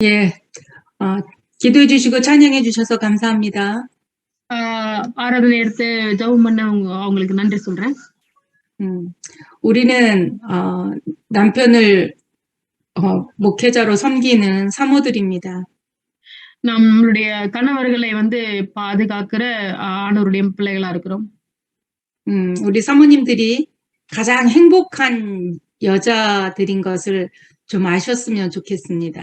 예, 어, 기도해 주시고 찬양해 주셔서 감사합니다. ஆராதனை எடுத்து ஜெபம் பண்ண அவங்களுக்கு நன்றி சொல்றேன். 우리는 남편을 목회자로 섬기는 사모들입니다. நம்மளுடைய கணவர்களை வந்து பாதுகாக்கிற ஆண்டவருடைய பிள்ளைகளா இருக்கிறோம். 우리 사모님들이 가장 행복한 여자들인 것을 좀 아셨으면 좋겠습니다.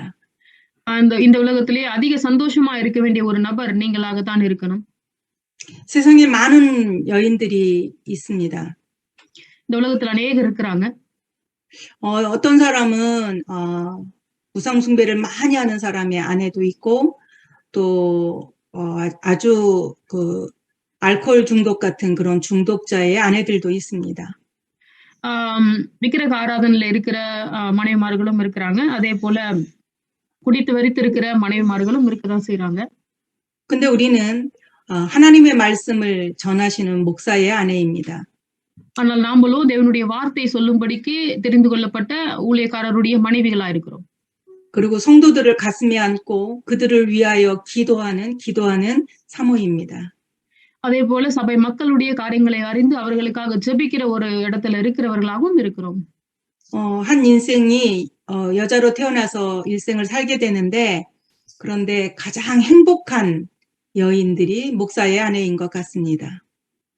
இந்த உலகத்திலேயே அதிக சந்தோஷமா இருக்க வேண்டிய ஒரு நபர் நீங்களாகத்தான் இருக்கணும். 세상에 많은 여인들이 있습니다. இந்த உலகத்துல அநேகர் இருக்கிறாங்க. 어떤 사람은 우상 숭배를 많이 하는 사람의 아내도 있고 또 아주 그 알코올 중독 같은 그런 중독자의 아내들도 있습니다. விக்கிரக ஆராதனையில இருக்கிற மனைவிமார்களும் இருக்கிறாங்க. அதே போல குடித்து வெறித்து இருக்கிற மனைவிமார்களும் இருக்கதான் செய்றாங்க. 근데 우리는 하나님의 말씀을 전하시는 목사의 아내입니다. ஆனால் நாமளோ தேவனுடைய வார்த்தை சொல்லும்படிக்கு தெரிந்து கொள்ளப்பட்ட ஊழியக்காரருடைய மனைவிகளா இருக்கிறோம். 그리고 성도들을 가슴에 안고 그들을 위하여 기도하는 사모입니다. அதே போல சபை மக்களுடைய காரியங்களை அறிந்து அவர்களுக்காக ஜெபிக்கிற ஒரு இடத்துல இருக்கிறவர்களாகவும் இருக்கிறோம். 한 인생이 여자로 태어나서 일생을 살게 되는데 그런데 가장 행복한 여인들이 목사의 아내인 것 같습니다.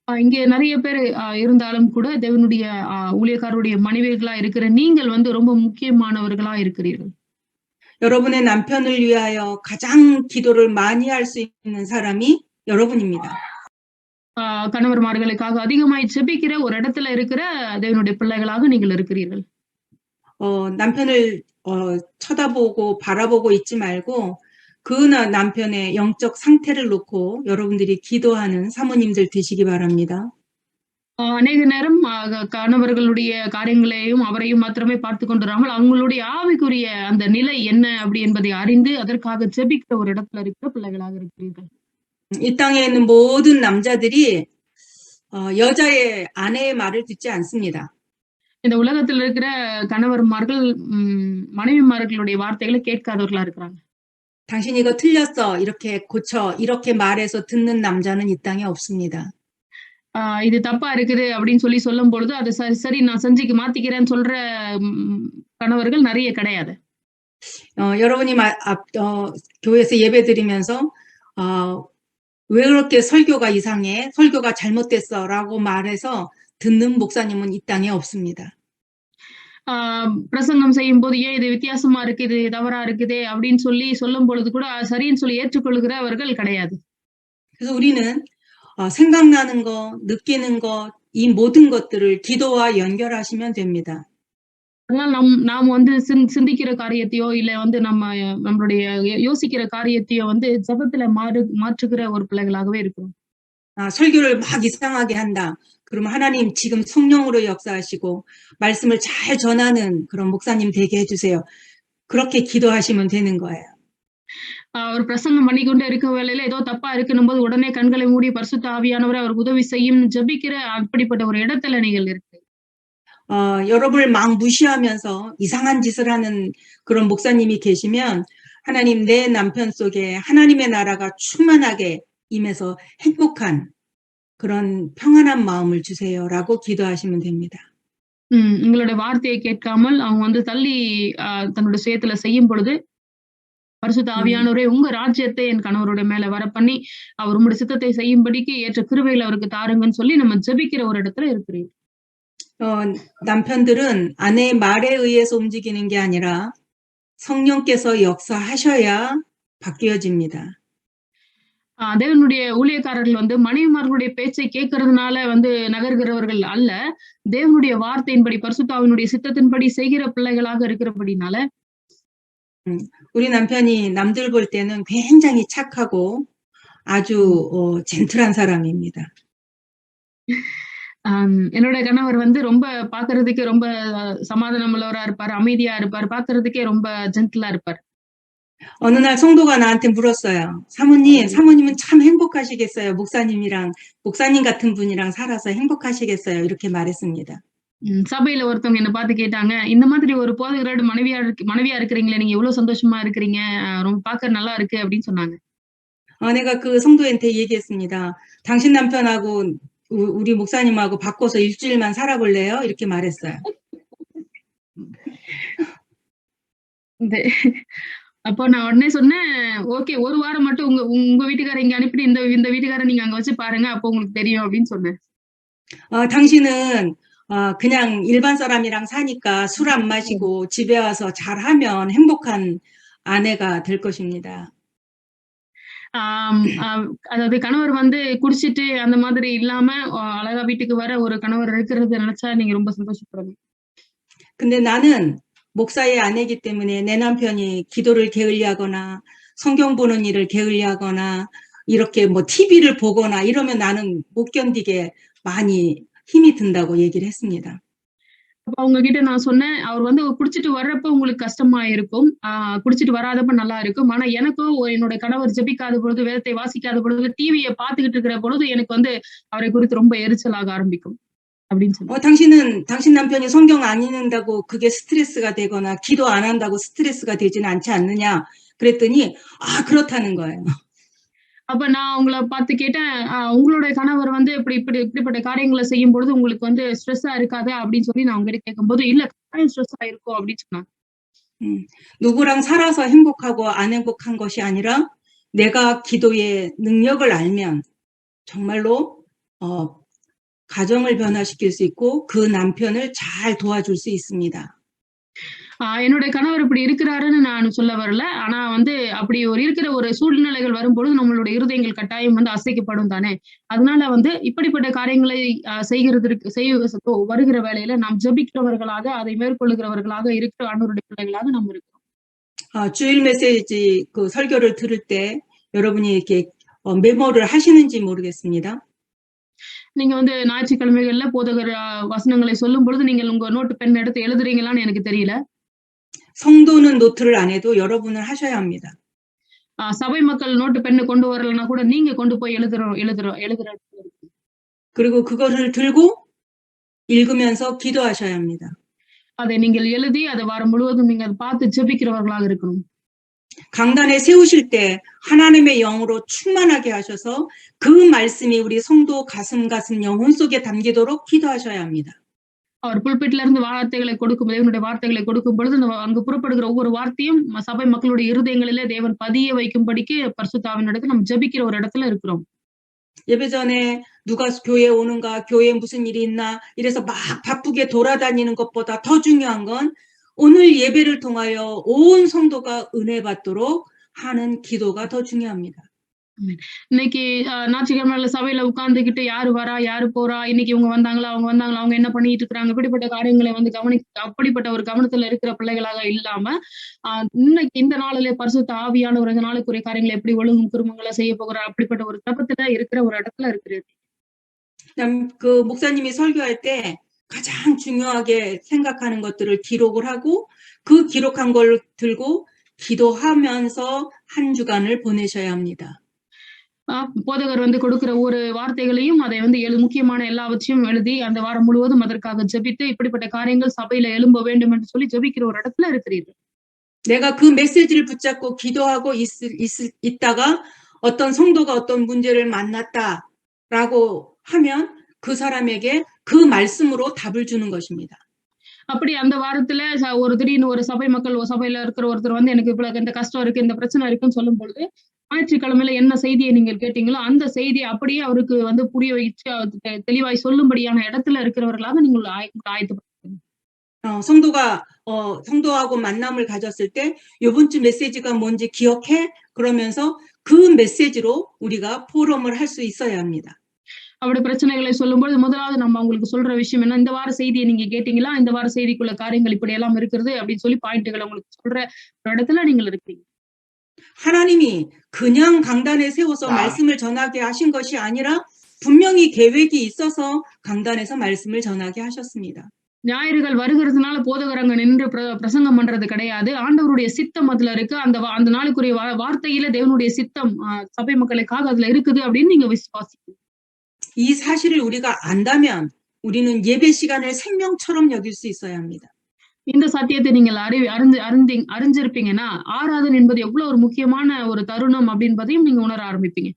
இங்கே நிறைய பேர் இருந்தாலும் கூட தேவனுடைய ஊழியக்காரருடைய மனைவிகளா இருக்கிற நீங்கள் வந்து ரொம்ப முக்கியமானவர்களா இருக்கிறீர்கள். 여러분의 남편을 위하여 가장 기도를 많이 할 수 있는 사람이 여러분입니다. கணவர்மார்களுக்காக அதிகமாய் ஜெபிக்கிற ஒரு இடத்துல இருக்கிற தேவனுடைய பிள்ளைகளாக நீங்கள் இருக்கிறீர்கள். 남편을 쳐다보고 바라보고 있지 말고 그 남편의 영적 상태를 놓고 여러분들이 기도하는 사모님들 되시기 바랍니다. அநேக நேரம் கணவர்களுடைய காரியங்களையும் அவரையும் மாத்திரமே பார்த்து கொண்டிராமல் அவங்களுடைய ஆவிக்குரிய அந்த நிலை என்ன அப்படி என்பதை அறிந்து அதற்காக ஜெபிக்கிற ஒரு இடத்துல இருக்கிற பிள்ளைகளாக இருக்கிறீர்கள். 이 땅에 있는 모든 남자들이 여자의 아내의 말을 듣지 않습니다. இந்த உலகத்தில் இருக்கிற கணவர்மார்கள் மனைவிமார்களுடைய வார்த்தைகளை கேட்காதவர்களா இருக்கிறாங்க. 당신이 이거 틀렸어. 이렇게 고쳐. 이렇게 말해서 듣는 남자는 이 땅에 없습니다. இது தப்பா இருக்குது அப்படின்னு சொல்லி சொல்லும் பொழுது அது சரி நான் செஞ்சுக்கு மாத்திக்கிறேன்னு சொல்ற கணவர்கள் நிறைய கிடையாது. 여러분이 교회에서 예배 드리면서 왜 그렇게 설교가 이상해? 설교가 잘못됐어 라고 말해서 듣는 목사님은 이 땅에 없습니다. பிரசங்கம் செய்யும் போது ஏன் இது வித்தியாசமா இருக்குது தவறா இருக்குது அப்படின்னு சொல்லி சொல்லும் பொழுது கூட சரின்னு சொல்லி ஏற்றுக்கொள்கிறவர்கள் கிடையாது. 그래서 우리는 생각나는 거, 느끼는 것, 이 모든 것들을 기도와 연결하시면 됩니다. அதனால நாம் வந்து சிந்திக்கிற காரியத்தையோ இல்ல வந்து நம்மளுடைய யோசிக்கிற காரியத்தையோ வந்து ஜெபத்துல மாற்றுகிற ஒரு பிள்ளைகளாகவே இருக்கிறோம். 설교를 막 이상하게 한다. 그러면 하나님 지금 성령으로 역사하시고 말씀을 잘 전하는 그런 목사님 되게 해주세요. 그렇게 기도하시면 되는 거예요. ஒரு பிரசங்கம் பண்ணிக்கொண்டே இருக்க வேளையில ஏதோ தப்பா இருக்கணும் போது உடனே கண்களை மூடி பரிசுத்த ஆவியானவரை அவருக்கு உதவி செய்யும் ஜெபிக்கிற அப்படிப்பட்ட ஒரு இடத்துல நீங்கள் இருக்கு. 여러분을 막 무시하면서 이상한 짓을 하는 그런 목사님이 계시면 하나님 내 남편 속에 하나님의 나라가 충만하게 임해서 행복한 그런 평안한 마음을 주세요라고 기도하시면 됩니다. உங்களுடைய வார்த்தையை கேட்காமல் அவங்க வந்து தள்ளி தன்னுடைய சுயத்துல செய்யும் பொழுது பரிசுத்த ஆவியானவரே உங்க ராஜ்யத்தை என் கணவருடைய மேல வர பண்ணி அவர் உங்களுடைய சித்தத்தை செய்யும்படிக்கு ஏற்ற கிருபையில் அவருக்கு தாருங்கன்னு சொல்லி நம்ம ஜெபிக்கிற ஒரு இடத்துல இருக்கிறீங்க. 남편들은 아내의 말에 의해서 움직이는 게 아니라 성령께서 역사하셔야 바뀌어집니다. தேவனுடைய ஊழியக்காரர்கள் வந்து மனைவிமார்களுடைய பேச்சை கேட்கறதுனால வந்து நகர்கிறவர்கள் அல்ல, தேவனுடைய வார்த்தையின்படி பரிசுத்தாவினுடைய சித்தத்தின்படி செய்கிற பிள்ளைகளாக இருக்கிறபடினால 우리 남편이 남들 볼 때는 굉장히 착하고 아주 젠틀한 사람입니다. என்னோட கணவர் வந்து ரொம்ப பாக்குறதுக்கே ரொம்ப சமாதானம் உள்ளவரா இருப்பார், அமைதியா இருப்பார், பாக்குறதுக்கே ரொம்ப ஜென்டிலா இருப்பார். 어느 날 성도가 나한테 물었어요. 사모님은 참 행복하시겠어요. 목사님 같은 분이랑 살아서 행복하시겠어요. 이렇게 말했습니다. சபையில ஒருத்தவங்க என்ன பார்த்து கேட்டாங்க, "இந்த மாதிரி ஒரு போதகரோட மனைவியா இருக்கிறீங்களே, நீங்க எவ்வளவு சந்தோஷமா இருக்கிறீங்க. ரொம்ப பார்க்க நல்லா இருக்கு" அப்படின்னு சொன்னாங்க. 내가 그 성도한테 얘기했습니다. 당신 남편하고 우리 목사님하고 바꿔서 일주일만 살아볼래요? 이렇게 말했어요. இந்த அப்போ நான் உடனே சொன்னேன், "ஓகே 1 வாரம் மட்டும் உங்க உங்க வீட்டுக்காரர இங்க அனுப்பிட்டு இந்த இந்த வீட்டுக்காரர நீங்க அங்க வச்சு பாருங்க. அப்போ உங்களுக்கு தெரியும்" அப்படின்னு சொன்னேன். 당신은 그냥 일반 사람이랑 사니까 술 안 마시고 집에 와서 잘하면 행복한 아내가 될 것입니다. ஆம், அதாவது கணவர் வந்து குடிச்சிட்டு அந்த மாதிரி இல்லாம அழகா வீட்டுக்கு வர ஒரு கணவர் இருக்கிறத நினைச்சா நீங்க ரொம்ப சந்தோஷப்படணும். 근데 나는 목사의 아내이기 때문에 내 남편이 기도를 게을리하거나 성경 보는 일을 게을리하거나 이렇게 뭐 TV를 보거나 이러면 나는 못 견디게 많이 힘이 든다고 얘기를 했습니다. அப்ப அவங்க கிட்ட நான் சொன்னேன், அவர் வந்து குடிச்சிட்டு வர்றப்ப உங்களுக்கு கஷ்டமா இருக்கும். குடிச்சிட்டு வராதப்ப நல்லா இருக்கும். ஆனா எனக்கும் என்னோட கணவர் ஜெபிக்காத பொழுது, வேதத்தை வாசிக்காத பொழுது, டிவிய பார்த்துக்கிட்டு இருக்கிற பொழுது எனக்கு வந்து அவரை குறித்து ரொம்ப எரிச்சலாக ஆரம்பிக்கும். அப்படின்னு சொன்னேன். 당신 남편이 성경 안 읽는다고 그게 스트레스가 되거나 기도 안 한다고 스트레스가 되지는 않지 않느냐? 그랬더니 그렇다는 거예요. அப்ப நான் அவங்கள பார்த்து கேட்டேன், உங்களுடைய கணவர் வந்து இப்படிப்பட்ட காரியங்கள செய்யும்பொழுது உங்களுக்கு வந்து ஸ்ட்ரெஸ்ஸா இருக்காதா? அப்படின்னு சொல்லி நான் அவங்ககிட்ட கேட்கும்போது, இல்ல கட்டாயம் ஸ்ட்ரெஸ்ஸா இருக்கும் அப்படின்னு சொன்னாங்க. 누구랑 살아서 행복하고 안 행복한 것이 아니라 내가 기도의 능력을 알면 정말로 가정을 변화시킬 수 있고 그 남편을 잘 도와줄 수 있습니다. என்னுடைய கணவர் இப்படி இருக்கிறாருன்னு நான் சொல்ல வரல. ஆனா வந்து அப்படி இருக்கிற ஒரு சூழ்நிலைகள் வரும்பொழுது நம்மளுடைய இருதயங்கள் கட்டாயம் வந்து அசைக்கப்படும் தானே! அதனால வந்து இப்படிப்பட்ட காரியங்களை வருகிற வேளையில நாம் ஜெபிக்கிறவர்களாக, அதை மேற்கொள்ளுகிறவர்களாக இருக்கிற ஆண்டவருடைய பிள்ளைகளாக நாம் இருக்கிறோம். 주일 메시지 그 설교를 들을 때 여러분이 이렇게 메모를 하시는지 모르겠습니다. நீங்க வந்து ஞாயிற்றுக்கிழமைகள்ல போதகர் வசனங்களை சொல்லும்பொழுது நீங்கள் உங்க நோட்டு பென் எடுத்து எழுதுறீங்களான்னு எனக்கு தெரியல. 성도는 노트를 안 해도 여러분은 하셔야 합니다. சபை மக்கள் நோட்டு பென்னு கொண்டு வரலன்னா கூட நீங்க கொண்டு போய் எழுதுற 그리고 그거를 들고 읽으면서 기도하셔야 합니다. அதை நீங்கள் எழுதி அதை வாரம் முழுவதும் நீங்க அதை பார்த்து ஜெபிக்கிறவர்களாக இருக்கணும். 강단에 세우실 때 하나님의 영으로 충만하게 하셔서 그 말씀이 우리 성도 가슴 영혼 속에 담기도록 기도하셔야 합니다. அவர் புல்பிட்ல இருந்து வார்த்தைகளை கொடுக்கும் தேவனுடைய வார்த்தைகளை கொடுக்கும் பொழுது அங்கு புறப்படுகிற ஒவ்வொரு வார்த்தையும் சபை மக்களுடைய இருதயங்களிலே தேவன் பதிய வைக்கும்படிக்கு பரிசுத்த ஆவியினிடத்தில் நம்ம ஜெபிக்கிற ஒரு இடத்துல இருக்கிறோம். 예배 전에 누가 교회에 오는가, 교회에 무슨 일이 있나 이래서 막 바쁘게 돌아다니는 것보다 더 중요한 건 오늘 예배를 통하여 온 성도가 은혜 받도록 하는 기도가 더 중요합니다. இன்னைக்கு ஞாயிற்றுக்கிழமையில சபையில உட்கார்ந்துகிட்டு யாரு வரா, யாரு போறா, இன்னைக்கு இவங்க வந்தாங்களா, அவங்க என்ன பண்ணிட்டு இருக்காங்க, இப்படிப்பட்ட காரியங்களை வந்து அப்படிப்பட்ட ஒரு கவனத்துல இருக்கிற பிள்ளைகளாக இல்லாம, இன்னைக்கு இந்த நாளிலே பரிசுத்த ஆவியானவர் இந்த நாளுக்குரிய காரியங்களை எப்படி ஒழுங்கும் குறும்புகளை செய்ய போகிறார், அப்படிப்பட்ட ஒரு தப்பத்துல இருக்கிற ஒரு இடத்துல இருக்கிறது. 그 목사님이 설교할 때 가장 중요하게 생각하는 것들을 기록을 하고 그 기록한 걸 들고 기도하면서 한 주간을 보내셔야 합니다. போதகர் வந்து கொடுக்கிற ஒரு வார்த்தைகளையும் அதை வந்து முக்கியமான எல்லாவற்றையும் எழுதி அந்த வாரம் முழுவதும் அதற்காக ஜெபித்து இப்படிப்பட்ட காரியங்கள் சபையில எழும்ப வேண்டும் என்று சொல்லி ஜெபிக்கிற ஒரு இடத்துல இருக்கிறீர்கள். 내가 그 메시지를 붙잡고 기도하고 있다가 어떤 성도가 어떤 문제를 만났다라고 하면 그 사람에게 그 말씀으로 답을 주는 것입니다. அப்படி அந்த வாரத்துல திடீர்னு ஒரு சபையில இருக்கிற ஒருத்தர் வந்து எனக்கு இவ்வளவு இந்த கஷ்டம் இருக்கு, இந்த பிரச்சனை இருக்குன்னு சொல்லும் பொழுது ஞாயிற்றுக்கிழமையில என்ன செய்தியை நீங்கள் கேட்டீங்களோ அந்த செய்தியை அப்படியே அவருக்கு வந்து புரிய வச்சு தெளிவாய் சொல்லும்படியான இடத்துல இருக்கிறவர்களாக நீங்கள் ஆயத்தப்படுத்தணும். 성도하고 만남을 가졌을 때 이번 주 메시지가 뭔지 기억해? 그러면서 그 메시지로 우리가 포럼을 할 수 있어야 합니다. அப்படி பிரச்சனைகளை சொல்லும்போது முதலாவது நம்ம அவங்களுக்கு சொல்ற விஷயம் என்ன, இந்த வார செய்தியை நீங்க கேட்டீங்களா, இந்த வார செய்திக்குள்ள காரியங்கள் இப்படி எல்லாம் இருக்கிறது அப்படின்னு சொல்லி பாயிண்ட்களை உங்களுக்கு சொல்ற ஒரு இடத்துல நீங்கள் இருக்கீங்க. 하나님이 그냥 강단에 세워서 말씀을 전하게 하신 것이 아니라 분명히 계획이 있어서 강단에서 말씀을 전하게 하셨습니다. ஞாயிறுகள் வருகிறதுனால போதகர் அங்க நின்று பிரசங்கம் பண்றது கிடையாது. ஆண்டவருடைய சித்தம் அதுல இருக்கு. அந்த நாளுக்குரிய வார்த்தையில தேவனுடைய சித்தம் சபை மக்களுக்காக அதுல இருக்குது அப்படின்னு நீங்க விசுவாசிக்கணும். 이 사실을 우리가 안다면 우리는 예배 시간을 생명처럼 여길 수 있어야 합니다. இந்த சத்தியத்தை நீங்கள் அறிஞ்சிருப்பீங்கன்னா, ஆராதனை என்பது எவ்வளவு ஒரு முக்கியமான ஒரு தருணம் அப்படின்பதையும் நீங்க உணர ஆரம்பிப்பீங்க.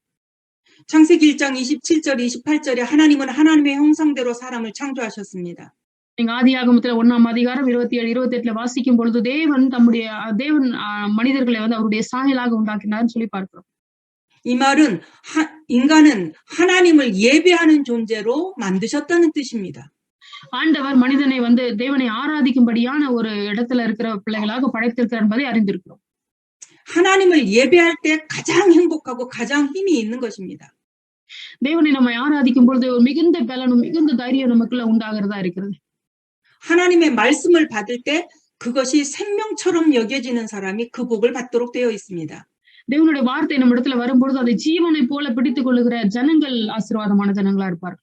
창세기 1장 27절, 28절에 하나님은 하나님의 형상대로 사람을 창조하셨습니다. நீங்க ஆதியாகமத்துல 1ஆம் அதிகாரம் 27, 28ல வாசிக்கும் பொழுது தேவன் மனிதர்களை வந்து அவருடைய சாயலாக உண்டாக்கினார்னு சொல்லி பார்க்கிறோம். 이 말은 인간은 하나님을 예배하는 존재로 만드셨다는 뜻입니다. ஆண்டவர் மனிதனை வந்து தேவனை ஆராதிக்கும்படியான ஒரு இடத்துல இருக்கிற பிள்ளைகளாக படைத்திருக்கிறார் என்பதை அறிந்திருக்கிறோம். 하나님을 예배할 때 가장 행복하고 가장 힘이 있는 것입니다. தேவனை நம்ம ஆராதிக்கும் பொழுது ஒரு மிகுந்த பலனும் மிகுந்த தைரியம் நமக்குள்ள உண்டாகிறதா இருக்கிறது. 하나님의 말씀을 받을 때 그것이 생명처럼 여겨지는 사람이 그 복을 받도록 되어 있습니다. தேவனுடைய வார்த்தை நம்ம இடத்துல வரும்பொழுது அதை ஜீவனை போல பிடித்துக் கொள்ளுகிற ஜனங்கள் ஆசீர்வாதமான ஜனங்களா இருப்பார்.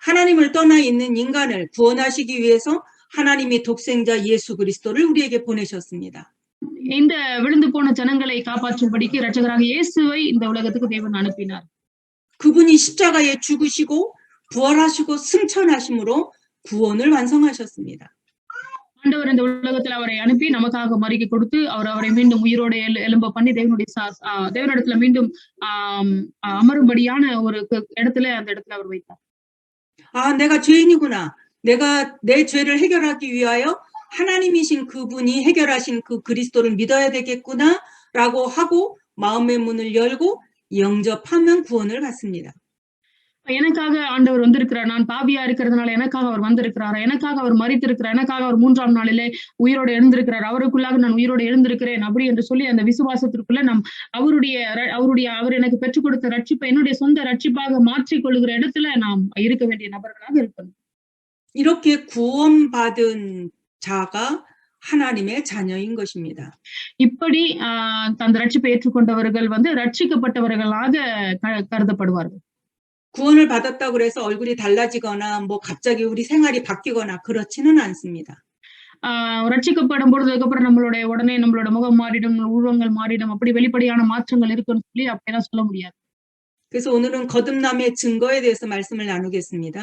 하나님을 떠나 있는 인간을 구원하시기 위해서 하나님이 독생자 예수 그리스도를 우리에게 보내셨습니다. இந்த விழுந்து போன ஜனங்களை காப்பாற்றும்படிக்கு இரட்சகராக இயேசுவை இந்த உலகத்துக்கு தேவன் அனுப்பினார். 그분이 십자가에 죽으시고 부활하시고 승천하심으로 구원을 완성하셨습니다. ஆண்டவர் இந்த உலகத்துல அவரை அனுப்பி நமக்காக மறிக்க கொடுத்து அவரை மீண்டும் உயிரோட எழும்ப பண்ணி தேவனிடத்துல மீண்டும் அமரும்படியான ஒரு இடத்துல அந்த இடத்துல அவர் வைத்தார். 내가 죄인이구나. 내가 내 죄를 해결하기 위하여 하나님이신 그분이 해결하신 그 그리스도를 믿어야 되겠구나라고 하고 마음의 문을 열고 영접하면 구원을 받습니다. எனக்காக ஆண்டவர் வந்திருக்கிறார். நான் பாவியா இருக்கிறதுனால எனக்காக அவர் வந்திருக்கிறார். எனக்காக அவர் மரித்திருக்கிறார். எனக்காக அவர் 3ஆம் நாளிலே உயிரோடு எழுந்திருக்கிறார். அவருக்குள்ளாக நான் உயிரோடு எழுந்திருக்கிறேன் அப்படி என்று சொல்லி அந்த விசுவாசத்திற்குள்ள அவர் எனக்கு பெற்றுக் கொடுத்த ரட்சிப்பை என்னுடைய சொந்த ரட்சிப்பாக மாற்றிக் கொள்ளுகிற இடத்துல நாம் இருக்க வேண்டிய நபர்களாக இருக்கணும். 이렇게 구원받은 자가 하나님의 자녀인 것입니다. இப்படி அந்த ரட்சிப்பை ஏற்றுக்கொண்டவர்கள் வந்து ரட்சிக்கப்பட்டவர்களாக கருதப்படுவார்கள். 구원을 받았다고 해서 얼굴이 달라지거나 뭐 갑자기 우리 생활이 바뀌거나 그렇지는 않습니다. ரட்சிக்கப்படும் பொழுது அதுக்கப்புறம் உடனே நம்மளோட முகம் மாறிடும், உருவங்கள் மாறிடும், அப்படி வெளிப்படையான மாற்றங்கள் இருக்குன்னு சொல்லி அப்படியெல்லாம் சொல்ல முடியாது. 그래서 오늘은 거듭남의 증거에 대해서 말씀을 나누겠습니다.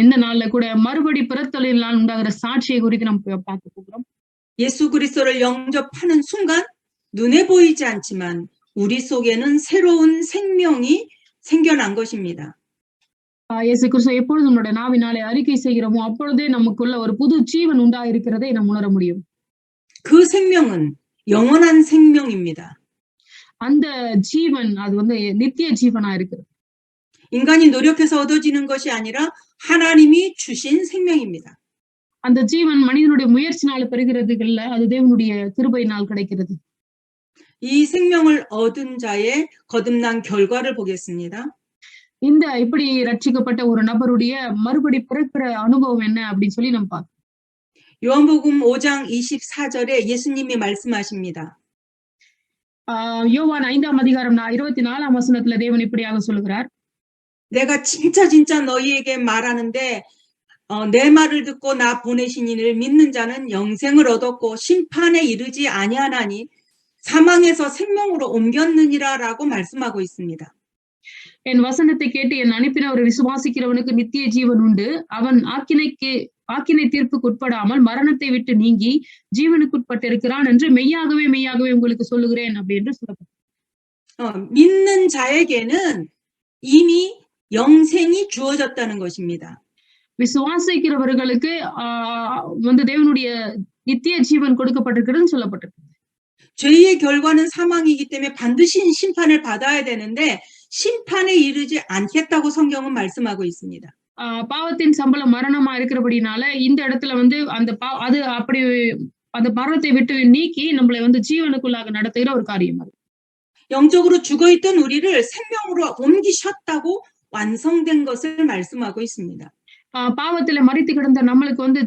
இந்த நாள்ல கூட மறுபடி பிறத்தலினால் உண்டாகிற சாட்சியை குறித்து நம்ம பார்க்க போகிறோம். 예수 그리스도를 영접하는 순간 눈에 보이지 않지만 우리 속에는 새로운 생명이 생겨난 것입니다. இயேசு கிறிஸ்து எப்பொழுது நம்மளுடைய நாவினாலே அறிக்கை செய்கிறோமோ அப்பொழுதே நமக்குள்ள ஒரு புது ஜீவன் உண்டாயிருக்கிறதை நாம் உணர முடியும். 그 생명은 영원한 생명입니다. அந்த ஜீவன் அது வந்து நித்திய ஜீவனா இருக்கிறது. 인간이 노력해서 얻어지는 것이 아니라 하나님이 주신 생명입니다. அந்த ஜீவன் மனிதனுடைய முயற்சினால பெறுகிறது இல்ல, அது தேவனுடைய கிருபையினால் கிடைக்கிறது. 이 생명을 얻은 자의 거듭난 결과를 보겠습니다. இந்த இப்படி ரட்சிக்கப்பட்ட ஒரு நபருடைய மறுபடி பிறக்கிற அனுபவம் என்ன அப்படின்னு சொல்லி நம்ம பார்ப்போம். 요한복음 5장 24절에 예수님이 말씀하십니다. யோவான் 5ஆம் அதிகாரம் 24ஆம் வசனத்துல தேவன் இப்படியாக சொல்லுகிறார். 내가 진짜 너희에게 말하는데 내 말을 듣고 나 보내신 이를 믿는 자는 영생을 얻었고 심판에 이르지 아니하나니 사망에서 생명으로 옮겼느니라라고 말씀하고 있습니다. என் வசனத்தை கேட்டு என் அனுப்பினவரை விசுவாசிக்கிறவனுக்கு நித்திய ஜீவன் உண்டு. அவன் ஆக்கினை தீர்ப்புக்கு உட்படாமல் மரணத்தை விட்டு நீங்கி ஜீவனுக்குட்பட்டிருக்கிறான் என்று மெய்யாகவே உங்களுக்கு சொல்லுகிறேன் அப்படி என்று சொல்லப்பட்டது. 믿는 자에게는 이미 영생이 주어졌다는 것입니다. விசுவாசிக்கிறவர்களுக்கு வந்து தேவனுடைய நித்திய ஜீவன் கொடுக்கப்பட்டிருக்கிறதுன்னு சொல்லப்பட்டிருக்கு. 죄의 결과는 사망이기 때문에 반드시 심판을 받아야 되는데 심판에 이르지 않겠다고 성경은 말씀하고 있습니다. பாவத்தின் சம்பளம் மரணமா இருக்கிறபடினால இந்த இடத்துல வந்து அந்த மரணத்தை விட்டு நீக்கி நம்மளை வந்து ஜீவனுக்குள்ளாக நடத்துகிற ஒரு காரியம் அது. 영적으로 죽어있던 우리를 생명으로 옮기셨다고 완성된 것을 말씀하고 있습니다. பாவத்துல மரித்து கிடந்த நம்மளுக்கு வந்து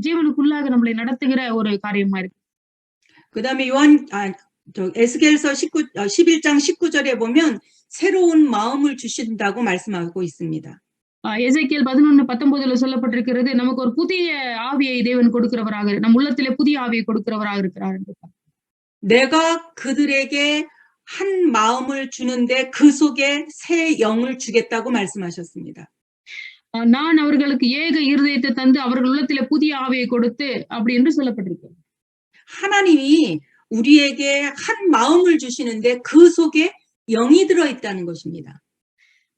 ஜீவனுக்குள்ளாக நம்மளை நடத்துகிற ஒரு காரியமா இருக்கு. 그다음에 에스겔서 11장 19절에 보면 새로운 마음을 주신다고 말씀하고 있습니다. எசேக்கியேல் 11:19ல சொல்லப்பட்டிருக்கிறது, நமக்கு ஒரு புதிய ஆவியை தேவன் கொடுக்கிறவராக, நம் உள்ளத்திலே புதிய ஆவியை கொடுக்கிறவராக இருக்கிறார். 내가 그들에게 한 마음을 주는데 그 속에 새 영을 주겠다고 말씀하셨습니다. நான் அவர்களுக்கு ஏக இருதயத்தை தந்து அவர்கள் உள்ளத்திலே புதிய ஆவியை கொடுத்து அப்படி என்று சொல்லப்பட்டிருக்கு. 하나님이 우리에게 한 마음을 주시는데 그 속에 영이 들어있다는 것입니다.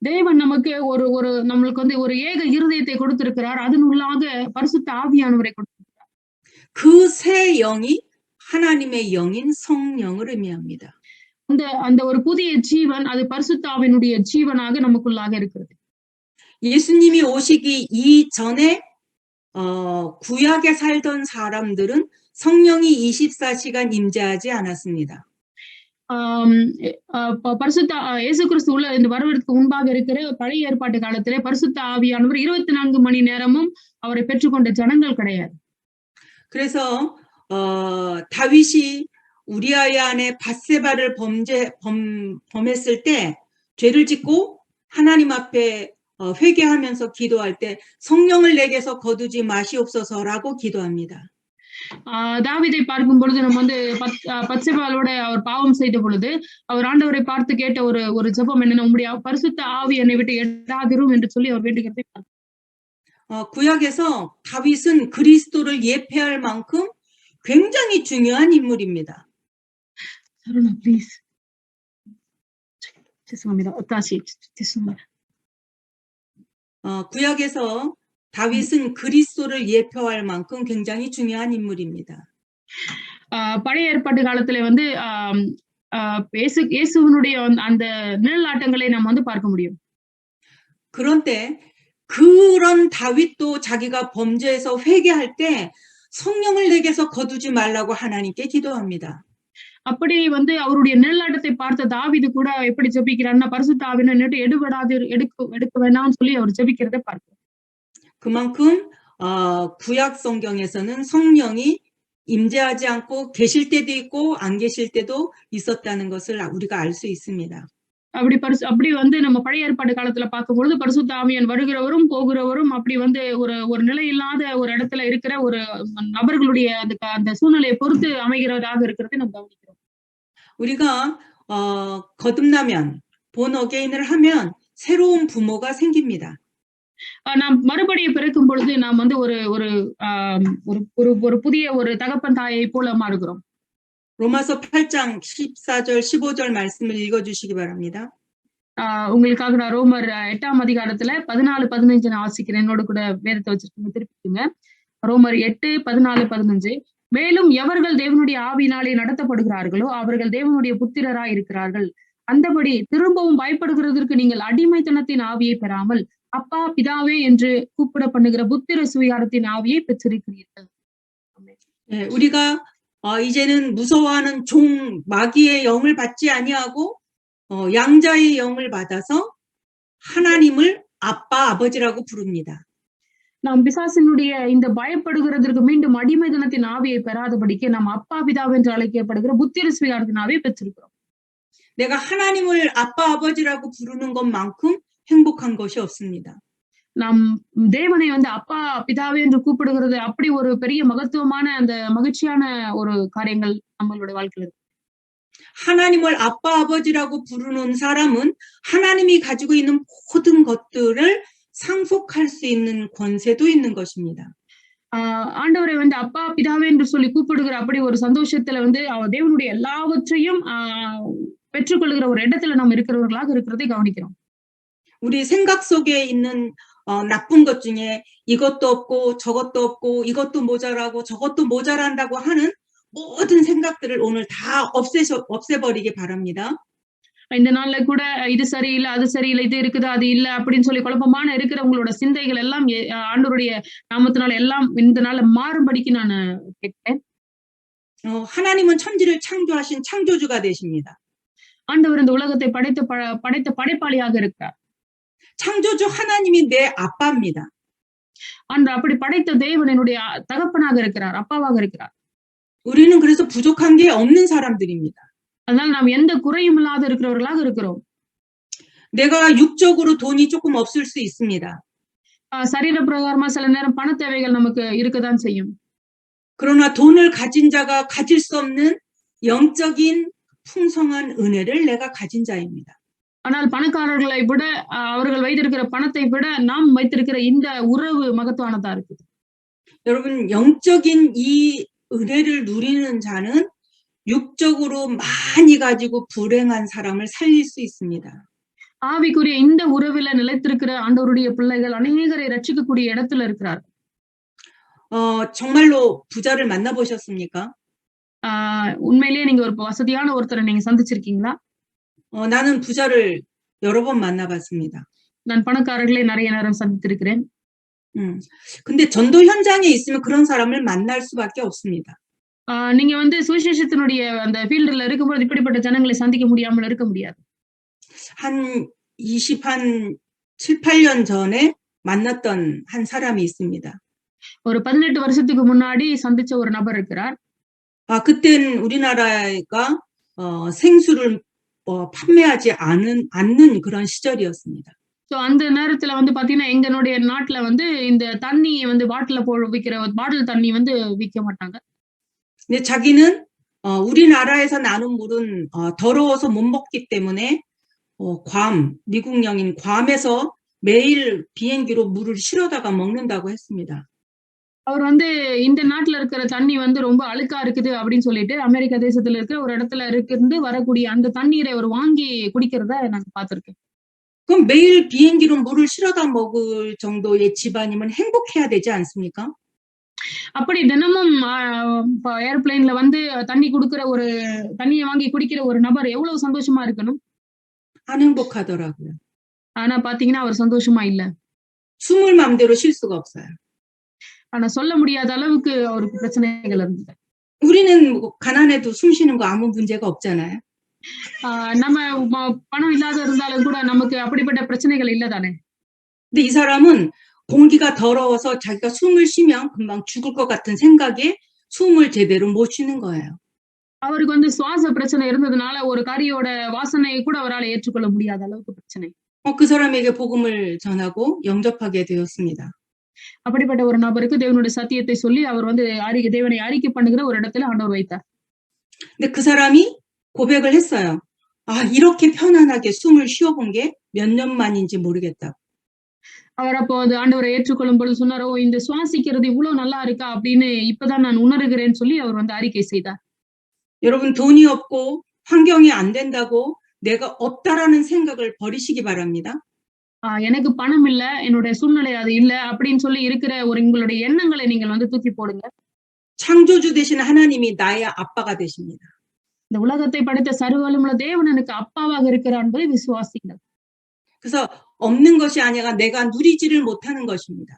தேவன் நமக்கு ஒரு ஒரு நம்மளுக்கு வந்து ஒரு ஏக இருதயத்தை கொடுத்திருக்கிறார். அதன் உள்ளாக பரிசுத்த ஆவியானவரை கொடுத்திருக்கிறார். 그 새 영이 하나님의 영인 성령을 의미합니다. அந்த அந்த ஒரு புதிய ஜீவன் அது பரிசுத்த ஆவியினுடைய ஜீவனாக நமக்குள்ளாக இருக்கிறது. 예수님이 오시기 이전에 구약에 살던 사람들은 성령이 24시간 임재하지 않았습니다. பரிசுத்த இயேசு கிறிஸ்து உள்ள இந்த வருவதற்கு முன்பாக இருக்கிற பழைய ஏற்பாட்டு காலத்திலே பரிசுத்த ஆவியானவர் 24 மணி நேரமும் அவரை பெற்றுக்கொண்ட ஜனங்கள் கிடையாது. 그래서 다윗이 우리아의 아내 밧세바를 범했을 때 죄를 짓고 하나님 앞에 회개하면서 기도할 때 성령을 내게서 거두지 마시옵소서라고 기도합니다. தாவீதை பார்க்கும் பொழுது நம்ம வந்து பத்சேபாளோட அவர் பாவம் செய்த பொழுது அவர் ஆண்டவரை பார்த்து கேட்ட ஒரு ஜெபம் என்னன்னா, உம்முடைய பரிசுத்த ஆவி என்னை விட்டு எடாதிரும் என்று சொல்லி அவர் வேண்டுகிறதை 구약에서 다윗은 그리스도를 예표할 만큼 굉장히 중요한 인물입니다. 서른아, please. 죄송합니다. 죄송합니다. 구약에서 다윗은 그리스도를 예표할 만큼 굉장히 중요한 인물입니다. பழைய ஏற்பாட்டு காலத்துல வந்து இயேசுவினுடைய அந்த நிழலாட்டங்களை நாம் வந்து பார்க்க முடியும். 그런데 그런 다윗도 자기가 범죄해서 회개할 때 성령을 내게서 거두지 말라고 하나님께 기도합니다. அப்படி வந்து அவருடைய நிழலாட்டத்தை பார்த்த தாவீது கூட எப்படி ஜெபிக்கிறார்னா, பரிசுத்த ஆவியை நிட்டு எடுக்க வேண்டாம்னு சொல்லி அவர் ஜெபிக்கிறதை பார்க்கிறோம். 그만큼 구약 성경에서는 성령이 임재하지 않고 계실 때도 있고 안 계실 때도 있었다는 것을 우리가 알 수 있습니다. அப்படி வந்து நம்ம பழைய ஏற்பாடு காலத்துல பார்க்கும்பொழுது பரிசுத்த ஆவியான் வருகிறவரும் போகிறவரும் அப்படி வந்து ஒரு நிலை இல்லாத ஒரு இடத்துல இருக்கிற ஒரு நபர்களுடைய அந்த சூழ்நிலையை பொறுத்து அமைகிறதாக இருக்கிறதை நம்ம கவனிக்கிறோம். 우리가 거듭나면 본 어게인을 하면 새로운 부모가 생깁니다. நாம் மறுபடியும் பிறக்கும் பொழுது நாம் வந்து ஒரு புதிய ஒரு தகப்பன் தாயை போல மாறுகிறோம். 로마서 8장 14절 15절 말씀을 읽어주시기 바랍니다. உங்களுக்காக நான் ரோமர் 8ஆம் அதிகாரத்துல 14-15 நான் வாசிக்கிறேன். என்னோட கூட வேதத்தை வச்சிருக்கீங்க, திருப்பிங்க. ரோமர் 8:14-15. மேலும் எவர்கள் தேவனுடைய ஆவியினாலே நடத்தப்படுகிறார்களோ அவர்கள் தேவனுடைய புத்திரராய் இருக்கிறார்கள். அந்தபடி திரும்பவும் பயப்படுகிறதற்கு நீங்கள் அடிமைத்தனத்தின் ஆவியை பெறாமல் அப்பா பிதாவே என்று கூப்பிட பண்ணுகிற புத்திர சுவிகாரத்தின் ஆவியை பெற்றிருக்கிறீர்கள். 네, 우리가 이제는 무서워하는 종 마귀의 영을 받지 아니하고 양자의 영을 받아서 하나님을 아빠 아버지라고 부릅니다. நாம் பிசாசினுடைய இந்த பயப்படுகிறதற்கு மீண்டும் அடிமைத்தனத்தின் ஆவியை பெறாதபடிக்கு நாம் அப்பா பிதாவே என்று அழைக்கப்படுகிற புத்திர சுவிகாரத்தின் ஆவியை பெற்றிருக்கிறோம். 내가 하나님을 아빠 아버지라고 부르는 것만큼 행복한 것이 없습니다. நாம் தேவனை வந்து அப்பா பிதாவே என்று கூப்பிடுகிறது அப்படி ஒரு பெரிய மகத்துவமான அந்த மகிழ்ச்சியான ஒரு காரியங்கள் நம்மளுடைய வாழ்க்கையில் இருக்கு. 하나님을 아빠 아버지라고 부르는 사람은 하나님이 가지고 있는 모든 것들을 상속할 수 있는 권세도 있는 것입니다. ஆண்டவரை வந்து அப்பா பிதாவே என்று சொல்லி கூப்பிடுகிற அப்படி ஒரு சந்தோஷத்துல வந்து தேவனுடைய எல்லாவற்றையும் பெற்றுக்கொள்கிற ஒரு இடத்துல நாம் இருக்கிறவர்களாக இருக்கிறதை கவனிக்கிறோம். 우리 생각 속에 있는 나쁜 것 중에 이것도 없고 저것도 없고 이것도 모자라고 저것도 모자란다고 하는 모든 생각들을 오늘 다 없애버리기 바랍니다. இந்த நாள்ல கூட இது சரியில்லை அது சரியில்லை இது இருக்குது அது இல்லை அப்படின்னு சொல்லி குழப்பமான இருக்கிற உங்களோட சிந்தைகள் எல்லாம் ஆண்டவருடைய நாமத்தினால எல்லாம் இந்த நாள்ல மாறும்படிக்கு நான் கேட்கிறேன். 하나님은 천지를 창조하신 창조주가 되십니다. ஆண்டவர் இந்த உலகத்தை படைத்த படைப்பாளியாக இருக்கிறார். 창조주 하나님이 내 아빠입니다. அப்படி படைத்த தேவன் என்னுடைய தகப்பனாக இருக்கிறார், அப்பாவாக இருக்கிறார். 우리는 그래서 부족한 게 없는 사람들입니다. அதனால நாம் எந்த குறையும் இல்லாத இருக்கிறவர்களாக இருக்கிறோம். 내가 육적으로 돈이 조금 없을 수 있습니다. சரீர பிரகாரமா சில நேரம் பண தேவைகள் நமக்கு இருக்கதான் செய்யும். 그러나 돈을 가진 자가 가질 수 없는 영적인 풍성한 은혜를 내가 가진 자입니다. ஆனால் பணக்காரர்களை விட அவர்கள் வைத்திருக்கிற பணத்தை விட நாம் வைத்திருக்கிற இந்த உறவு மகத்துவானதா இருக்குது. 여러분, 영적인 이 은혜를 누리는 자는 육적으로 많이 가지고 불행한 사람을 살릴 수 있습니다. ஆவிக்குரிய இந்த உறவில நிலைத்திருக்கிற ஆண்டவருடைய பிள்ளைகள் அநேகரை ரட்சிக்கக்கூடிய இடத்துல இருக்கிறார். 정말로 부자를 만나보셨습니까? உண்மையிலேயே நீங்க ஒரு வசதியான ஒருத்தரை நீங்க சந்திச்சிருக்கீங்களா? 나는 부자를 여러 번 만나봤습니다. நான் பணக்காரர்களை நிறைய நேரம் சந்தித்திருக்கிறேன். 근데 전도 현장에 있으면 그런 사람을 만날 수밖에 없습니다. நீங்க வந்து சுவிசேஷத்தினுடைய அந்த ஃபீல்டுல இருக்கும்போது இப்படிப்பட்ட ஜனங்களை சந்திக்க முடியாமல் இருக்க முடியாது. 한 7, 8년 전에 만났던 한 사람이 있습니다. ஒரு 18 வருஷத்துக்கு முன்னாடி சந்திச்ச ஒரு நபர் இருக்கிறார். 그땐 우리나라가 생수를 판매하지 않는 그런 시절이었습니다. அந்த நேரத்துல வந்து பாத்தீங்கன்னா எங்களுடைய நாட்டுல வந்து இந்த தண்ணி வந்து விக்கிற பாட்டில் தண்ணி வந்து விற்க மாட்டாங்க. 근데 자기는 우리나라에서 나는 물은 더러워서 못 먹기 때문에 미국령인 괌에서 매일 비행기로 물을 실어다가 먹는다고 했습니다. அவர் வந்து இந்த நாட்டுல இருக்கிற தண்ணி வந்து ரொம்ப அழுக்கா இருக்குது அப்படின்னு சொல்லிட்டு அமெரிக்கா தேசத்துல இருக்கிற ஒரு இடத்துல இருந்து வரக்கூடிய அந்த தண்ணீரை அவர் வாங்கி குடிக்கிறத நான் பார்த்திருக்கேன். 그럼 매일 비행기로 물을 실어다 먹을 정도의 집안이면 행복해야 되지 않습니까? அப்படி தினமும் ஏர்பிளைன்ல வந்து தண்ணியை வாங்கி குடிக்கிற ஒரு நபர் எவ்வளவு சந்தோஷமா இருக்கணும்? 안 행복하더라고요. ஆனா பாத்தீங்கன்னா அவர் சந்தோஷமா இல்ல. 숨을 마음대로 쉴 수가 없어요. ஆனா சொல்ல முடியாத அளவுக்கு அவருக்கு பிரச்சனைகள் இருந்தது. 우리는 가난해도 숨 쉬는 거 아무 문제가 없잖아요. நம்ம பணம் இல்லாத இருந்தாலும் கூட நமக்கு அப்படிப்பட்ட பிரச்சனைகள் இல்ல தானே. 근데 이 사람은 공기가 더러워서 자기가 숨을 쉬면 금방 죽을 것 같은 생각에 숨을 제대로 못 쉬는 거예요. அவருக்கு வந்து சுவாச பிரச்சனை இருந்ததுனால ஒரு கரியோட வாசனையை கூட அவரால் ஏற்றுக்கொள்ள முடியாத அளவுக்கு பிரச்சனை. 그 사람에게 복음을 전하고 영접하게 되었습니다. அப்படிப்பட்ட ஒரு நபருக்கு தேவனுடைய சத்தியத்தை சொல்லி அவர் வந்து தேவனை அறிக்கை பண்ணுகிற ஒரு இடத்துல ஆண்டவர் வைத்தார். 근데 그 사람이 고백을 했어요. 이렇게 편안하게 숨을 쉬어본 게 몇 년 만인지 모르겠다고. அவர் அப்போ ஆண்டவரை ஏற்றுக்கொள்ளும் பொழுது சொன்னாரோ, இந்த சுவாசிக்கிறது இவ்வளவு நல்லா இருக்கா அப்படின்னு இப்பதான் நான் உணர்கிறேன்னு சொல்லி அவர் வந்து அறிக்கை செய்தார். 여러분, 돈이 없고 환경이 안 된다고 내가 없다라는 생각을 버리시기 바랍니다. எனக்கு பணம் இல்ல, என்னுடைய சூழ்நிலை அது இல்ல அப்படின்னு சொல்லி இருக்கிற உங்களுடைய எண்ணங்களை நீங்கள் வந்து தூக்கி போடுங்க. 창조주 되신 하나님이 나의 아빠가 되십니다. இந்த உலகத்தை படைத்த சர்வவல்லமையுள்ள தேவன் எனக்கு அப்பாவாக இருக்கிறார் என்பதை விசுவாசிங்கள். 그래서 없는 것이 아니라 내가 누리지를 못하는 것입니다.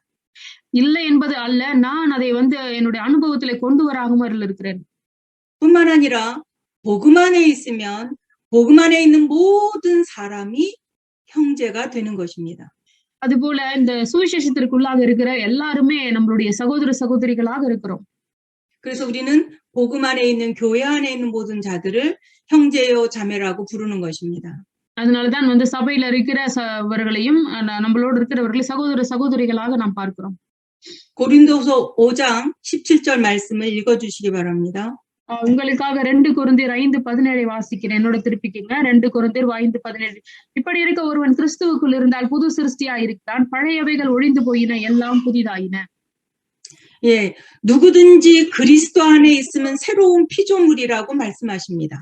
இல்லை என்பது அல்ல, நான் அதை வந்து என்னுடைய அனுபவத்திலே கொண்டு வராமல் இருக்கிறேன். 뿐만 아니라 복음 안에 있으면 복음 안에 있는 모든 사람이 형제가 되는 것입니다. அதுபோல இந்த சுவிசேஷத்திற்குள்ளாக இருக்கிற எல்லாருமே நம்மளுடைய சகோதர சகோதரிகளாக இருக்கிறோம். 그래서 우리는 복음 안에 있는 교회 안에 있는 모든 자들을 형제요 자매라고 부르는 것입니다. அதனாலதான் வந்து சபையில இருக்கிறவர்களையும் நம்மளோடு இருக்கிறவர்களை சகோதர சகோதரிகளாக நாம் பார்க்கிறோம். 고린도서 5장 17절 말씀을 읽어주시기 바랍니다. உங்களுக்காக 2 கொரிந்தியர் 5:17 வாசிக்கிறேன். என்னோட திருப்பிக்கங்க. 2 கொரிந்தியர் 5:17. இப்படி இருக்க ஒருவன் கிறிஸ்துவுக்குள் இருந்தால் புது சிருஷ்டியா இருக்கிறான், பழையவைகள் ஒழிந்து போயின, எல்லாம் புதிதாயின. 예, 누구든지 그리스도 안에 있으면 새로운 피조물이라고 말씀하십니다.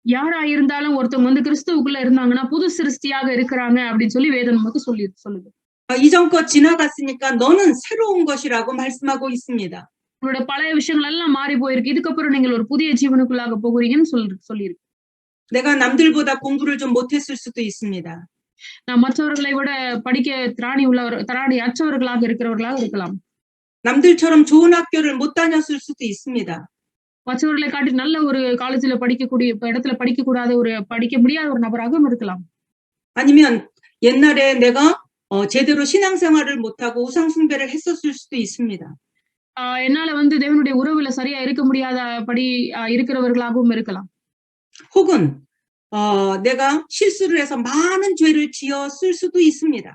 யாரா இருந்தாலும் ஒருத்தவங்க வந்து கிறிஸ்துவுக்குள்ள இருந்தாங்கன்னா புது சிருஷ்டியாக இருக்கிறாங்க அப்படின்னு சொல்லி வேதம் நமக்கு சொல்லுது. 이전 것 지나갔으니까 너는 새로운 것이라고 말씀하고 있습니다. உங்களோட பழைய விஷயங்கள் எல்லாம் மாறி போயிருக்கு, இதுக்கப்புறம் நீங்கள் ஒரு புதிய ஜீவனுக்குள்ளாக போகிறீங்கன்னு சொல்லியிருக்கு. 내가 남들보다 공부를 좀 못했을 수도 있습니다. நான் மற்றவர்களை விட படிக்க திராணி அற்றவர்களாக இருக்கிறவர்களாக இருக்கலாம். 남들처럼 좋은 학교를 못 다녔을 수도 있습니다. மற்றவர்களை காட்டி நல்ல ஒரு காலேஜ்ல இடத்துல படிக்க முடியாத ஒரு நபராகவும் இருக்கலாம். 아니면 옛날에 내가 제대로 신앙생활을 못하고 우상숭배를 했었을 수도 있습니다. என்னால வந்து தேவனுடைய உறவுல சரியா இருக்க முடியாதபடி இருக்கிறவர்களாகவும் இருக்கலாம். 혹은 내가 실수를 해서 많은 죄를 지었을 수도 있습니다.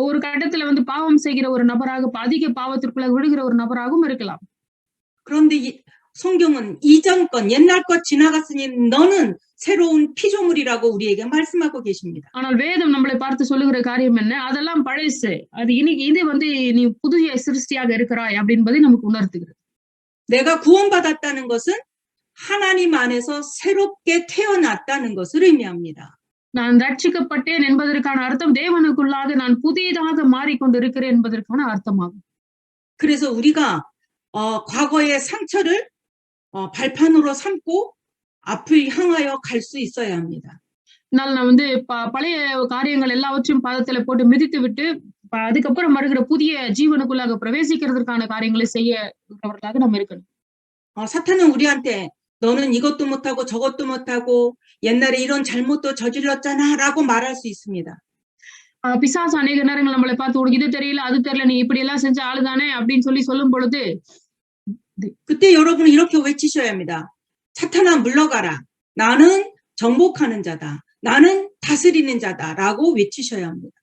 ஒரு கட்டத்துல வந்து பாவம் செய்கிற ஒரு நபராக அதிக பாவத்திற்குள்ள விழுகிற ஒரு நபராகவும் இருக்கலாம். 그런데 성경은 이전 것, 옛날 것 지나갔으니 너는 새로운 피조물이라고 우리에게 말씀하고 계십니다. ஆனால் வேதம் நம்மளை பார்த்து சொல்லுகிற காரியம் என்ன? அதெல்லாம் பழசு. அது இன்னைக்கு இது வந்து நீ புதிய சிருஷ்டியாக இருக்கிறாய் அப்படின்பதை நமக்கு உணர்த்துகிறது. 내가 구원받았다는 것은 하나님 안에서 새롭게 태어났다는 것을 의미합니다. நான் ரட்சிக்கப்பட்டேன் என்பதற்கான அர்த்தம் தேவனுக்குள்ளாக நான் புதிதாக மாறிக்கொண்டிருக்கிறேன் என்பதற்கான அர்த்தமாகும். 그래서 우리가 과거의 상처를 발판으로 삼고 앞을 향하여 갈 수 있어야 합니다. அதனால நான் வந்து பழைய காரியங்கள் எல்லாவற்றையும் பாதத்துல போட்டு மிதித்து விட்டு அதுக்கப்புறம் வருகிற புதிய ஜீவனுக்குள்ளாக பிரவேசிக்கிறதுக்கான காரியங்களை செய்யவர்களாக நம்ம இருக்கணும். 사탄은 우리한테 너는 이것도 못하고 저것도 못하고 옛날에 이런 잘못도 저질렀잖아라고 말할 수 있습니다. பிசாசு அநேக நேரங்கள் நம்மளை பார்த்து உனக்கு இது தெரியல அது தெரியல நீ இப்படி எல்லாம் செஞ்ச ஆளுதானே அப்படின்னு சொல்லி சொல்லும் பொழுது 그때 여러분은 이렇게 외치셔야 합니다. 사탄아 물러가라. 나는 정복하는 자다. 나는 다스리는 자다라고 외치셔야 합니다.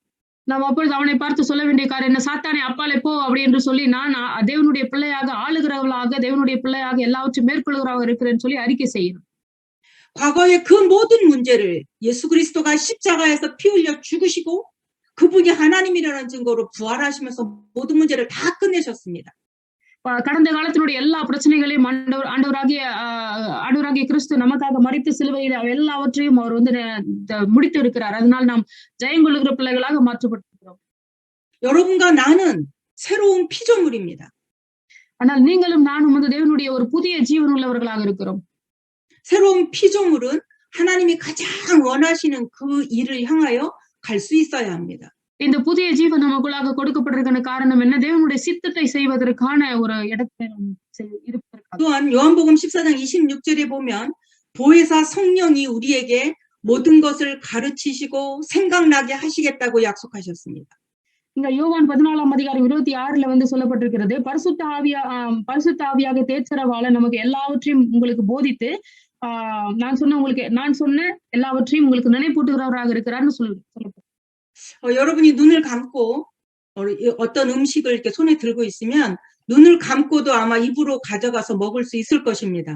நாம் அப்பொழுது அவனை பார்த்து சொல்ல வேண்டிய காரியம் என்ன? சாத்தானே அப்பாலே போ அப்படி என்று சொல்லி நான் தேவனுடைய பிள்ளையாக ஆளுகிறவர்களாக தேவனுடைய பிள்ளையாக எல்லாவற்றையும் மேற்கொள்கிறவராக இருக்கிறேன்னு சொல்லி அறிக்கை செய்யணும். 과거의 그 모든 문제를 예수 그리스도가 십자가에서 피 흘려 죽으시고 그분이 하나님이라는 증거로 부활하시면서 모든 문제를 다 끝내셨습니다. கடந்த காலத்தினுடைய எல்லா பிரச்சனைகளையும் ஆண்டவராகிய கிறிஸ்து நமக்காக மரித்து சிலுவையில் எல்லாவற்றையும் அவர் வந்து முடித்து இருக்கிறார். அதனால் நாம் ஜெயம் கொள்ளுகிற பிள்ளைகளாக மாற்றப்பட்டிருக்கிறோம். 여러분과 나는 새로운 피조물입니다. ஆனால் நீங்களும் நானும் வந்து தேவனுடைய ஒரு புதிய ஜீவன் உள்ளவர்களாக இருக்கிறோம். 새로운 피조물은 하나님이 가장 원하시는 그 일을 향하여 갈 수 있어야 합니다. இந்த புதிய ஜீவன் நமக்குள்ளாக கொடுக்கப்பட்டிருக்கிற காரணம் என்ன? தேவனுடைய சித்தத்தை செய்வதற்கான ஒரு இடத்தை இருப்பதற்காக. 또한 요한복음 14장 26절에 보면 보혜사 성령이 우리에게 모든 것을 가르치시고 생각나게 하시겠다고 약속하셨습니다. இங்க யோவான் 14ஆம் அதிகாரம் 26ல வந்து சொல்லப்பட்டிருக்கிறது, பரிசுத்த ஆவியாக தேற்றரவாள நமக்கு எல்லாவற்றையும் உங்களுக்கு போதித்து நான் சொன்ன எல்லாவற்றையும் உங்களுக்கு நினைப்பூட்டுகிறவராக இருக்கிறார்னு சொல்லப்பட்டிருக்கு. 여러분이 눈을 감고 어떤 음식을 이렇게 손에 들고 있으면 눈을 감고도 아마 입으로 가져가서 먹을 수 있을 것입니다.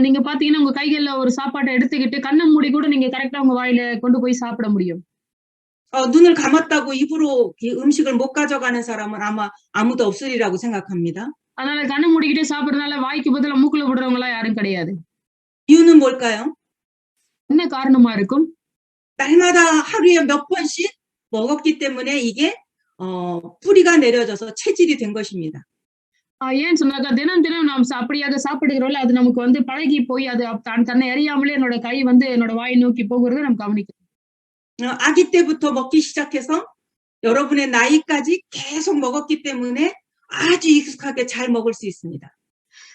நீங்க பாத்தீங்கன்னா உங்க கைகள்ல ஒரு சாப்பாட்டை எடுத்துக்கிட்டு கண்ணை மூடி கூட நீங்க கரெக்டா உங்க வாயில கொண்டு போய் சாப்பிட முடியும். 눈을 감았다고 입으로 이 음식을 못 가져가는 사람은 아마 아무도 없으리라고 생각합니다. அதனால கண்ணை மூடிக்கிட்டே சாப்பிடுறதுனால வாய்க்கு பதிலா மூக்குல விடுறவங்களா யாரும் கிடையாது. 이유는 뭘까요? என்ன காரணமா இருக்கும்? 날마다 하루에 몇 번씩 먹었기 때문에 이게 뿌리가 내려져서 체질이 된 것입니다. ஏன் சொன்னாக்கா தினம் தினம் நாம் அப்படியாக சாப்பிடுகிறோம்ல அது நமக்கு வந்து பழகி போய் அது தன்னை அறியாமலே என்னோட கை வந்து என்னோட வாயை நோக்கி போகிறத நம்ம கவனிக்கணும். 아기 때부터 먹기 시작해서 여러분의 나이까지 계속 먹었기 때문에 아주 익숙하게 잘 먹을 수 있습니다.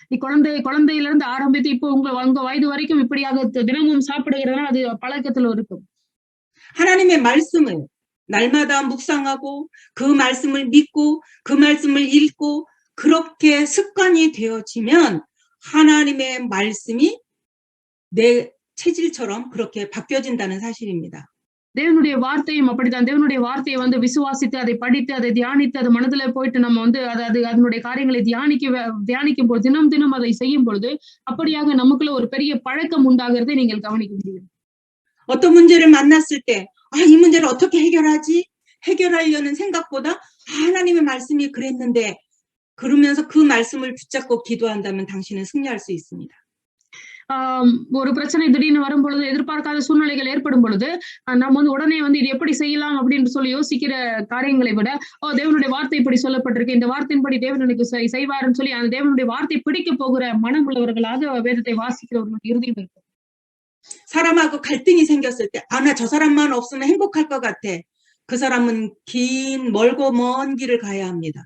நீ குழந்தையில இருந்து ஆரம்பித்து இப்போ உங்க வயது வரைக்கும் இப்படியாக தினமும் சாப்பிடுகிறதுனா அது பழக்கத்துல இருக்கும். 하나님의 말씀을 날마다 묵상하고 그 말씀을 믿고 그 말씀을 읽고 그렇게 습관이 되어지면 하나님의 말씀이 내 체질처럼 그렇게 바뀌어진다는 사실입니다. தேவனுடைய வார்த்தையும் அப்படித்தான். தேவனுடைய வார்த்தையை வந்து விசுவாசித்து அதை படித்து அதை தியானித்து அது மனதுல போயிட்டு நம்ம வந்து அதனுடைய காரியங்களை தியானிக்கும் பொழுது தினம் தினம் அதை செய்யும் பொழுது அப்படியாக நமக்குள்ள ஒரு பெரிய பழக்கம் உண்டாகிறதை நீங்கள் கவனிக்க முடியும். 어떤 문제를 만났을 때 이 문제를 어떻게 해결하지? 해결하려는 생각보다 하나님의 말씀이 그랬는데 그러면서 그 말씀을 붙잡고 기도한다면 당신은 승리할 수 있습니다. ஒரு பிரச்சனை திடீர்னு வரும் பொழுது எதிர்பார்க்காத சூழ்நிலைகள் ஏற்படும் பொழுது நம்ம வந்து உடனே வந்து இது எப்படி செய்யலாம் அப்படின்னு சொல்லி யோசிக்கிற காரியங்களை விட தேவனுடைய வார்த்தை இப்படி சொல்லப்பட்டிருக்கு, இந்த வார்த்தையின்படி தேவன் எனக்கு செய்வாருன்னு சொல்லி அந்த தேவனுடைய வார்த்தை பிடிக்க போகிற மனம் உள்ளவர்களாக வேதத்தை வாசிக்கிறவர்களுடைய இறுதியும் இருக்கு. 사람하고 갈등이 생겼을 때 나 저 사람만 없으면 행복할 것 같아. 그 사람은 긴 멀고 먼 길을 가야 합니다.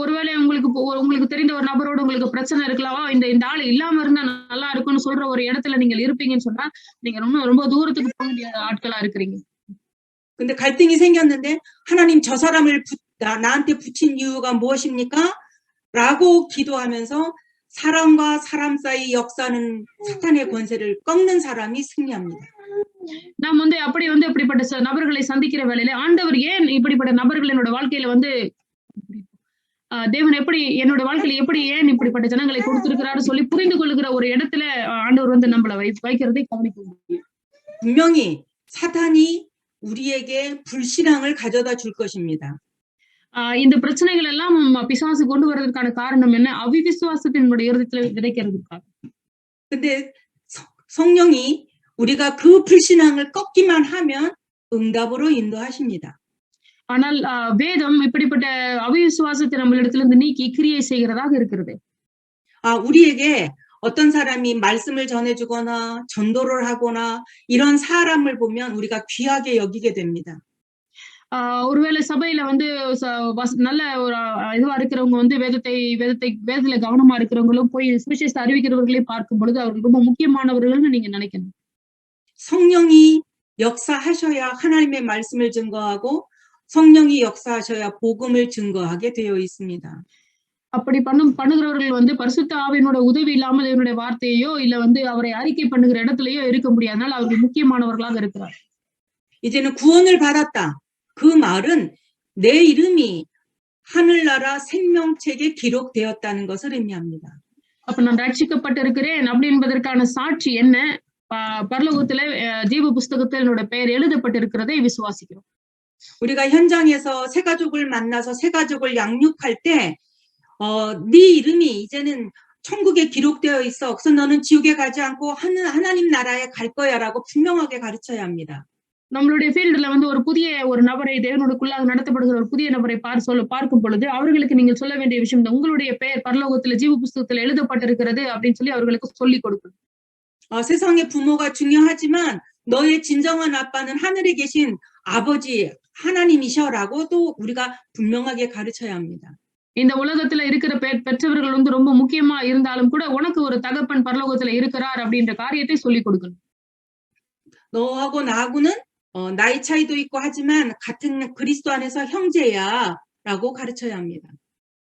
ஒருவேளை உங்களுக்கு தெரிந்த ஒரு நபரோட உங்களுக்கு பிரச்சனை இருக்கலாம், இந்த ஆள் இல்லாம இருந்தா நல்லா இருக்கும்னு சொல்ற ஒரு இடத்துல நீங்க இருப்பீங்கன்னு சொன்னா நீங்க ரொம்ப தூரத்துக்கு போக வேண்டிய ஆட்களா இருக்கிறீங்க. 근데 갈등이 생겼는데 하나님 저 사람을 나한테 붙인 이유가 무엇입니까? 라고 기도하면서 사람과 사람 사이 역사는 사탄의 권세를 꺾는 사람이 승리합니다. நாம் வந்து அப்படிப்பட்ட நபர்களை சந்திக்கிற வேளையில ஆண்டவர் ஏன் இப்படிப்பட்ட நபர்கள் என்னோட வாழ்க்கையில வந்து தேவன் எப்படி என்னோட வாழ்க்கையில எப்படி ஏன் இப்படிப்பட்ட ஜனங்களை கொடுத்திருக்கிறாரு சொல்லி புரிந்து கொள்ளுகிற ஒரு இடத்துல ஆண்டவர் வந்து நம்மள வைக்கிறதை கவனிக்க முடியும். 분명히 사단이 우리에게 불신앙을 가져다 줄 것입니다. இந்த பிரச்சனைகள் எல்லாம் பிசாசு கொண்டு வர்றதுக்கான காரணம் என்ன? அவிவிசுவாசத்தை நம்முடைய இருதயத்துல விதைக்கிறதுக்காக. 근데 성령이 우리가 그 불신앙을 꺾기만 하면 응답으로 인도하십니다. ஆனால் வேதம் இப்படிப்பட்ட அவிசுவாசத்தை நம்மளிடத்திலிருந்து நீக்கி கிரியை செய்கிறதாக இருக்கிறது. 우리에게 어떤 사람이 말씀을 전해주거나 전도를 하거나 이런 사람을 보면 우리가 귀하게 여기게 됩니다. ஒருவேளை சபையில வந்து நல்ல ஒரு இதுவா இருக்கிறவங்க வந்து வேதத்துல கவனமா இருக்கிறவங்களும் போய் சுவிசேஷத்தை அறிவிக்கிறவர்களே பார்க்கும் பொழுது அவர்கள் ரொம்ப முக்கியமானவர்கள்னு நீங்க நினைக்கணும். 성령이 역사하셔야 하나님의 말씀을 증거하고 성령이 역사하셔야 복음을 증거하게 되어 있습니다. அப்படி பண்ணுகிறவர்கள் வந்து பரிசுத்த ஆவியினோட உதவி இல்லாமல் இவனுடைய வார்த்தையோ இல்ல வந்து அவரை அறிக்கை பண்ணுகிற இடத்துலயோ இருக்க முடியாதனால அவர்கள் முக்கியமானவர்களாக இருக்கிறார். 이제는 구원을 받았다. 그 말은 내 이름이 하늘나라 생명책에 기록되었다는 것을 의미합니다. அப்ப நான் ரட்சிக்கப்பட்டிருக்கிறேன் அப்படி என்பதற்கான சாட்சி என்ன? பரலோகத்துல ஜீவ புஸ்தகத்தில் என்னோட பெயர் எழுதப்பட்டிருக்கிறதை விசுவாசிக்கிறோம். 우리가 현장에서 새 가족을 만나서 새 가족을 양육할 때 네 이름이 이제는 천국에 기록되어 있어. 그래서 너는 지옥에 가지 않고 하나님 나라에 갈 거야라고 분명하게 가르쳐야 합니다. நம்மளுடைய ஃபீல்டுல வந்து ஒரு நபரை தேவனுக்குள்ளாக நடத்தப்படுகிற ஒரு புதிய நபரை பார்க்கும் பொழுது அவர்களுக்கு நீங்கள் சொல்ல வேண்டிய விஷயம் உங்களுடைய பெயர் பரலோகத்துல ஜீவ புஸ்தகத்துல எழுதப்பட்டிருக்கிறது அப்படின்னு சொல்லி அவர்களுக்கு சொல்லிக் கொடுக்கணும். 세상의 부모가 중요하지만 너의 진정한 아빠는 하늘에 계신 아버지 하나님이셔라고 또 우리가 분명하게 가르쳐야 합니다. இந்த உலகத்துல இருக்கிற பெற்றவர்கள் வந்து ரொம்ப முக்கியமா இருந்தாலும் கூட உனக்கு ஒரு தகப்பன் பரலோகத்துல இருக்கிறார் அப்படின்ற காரியத்தை சொல்லிக் கொடுக்கணும். 너하고 나하고는 나이 차이도 있고 하지만 같은 그리스도 안에서 형제야라고 가르쳐야 합니다.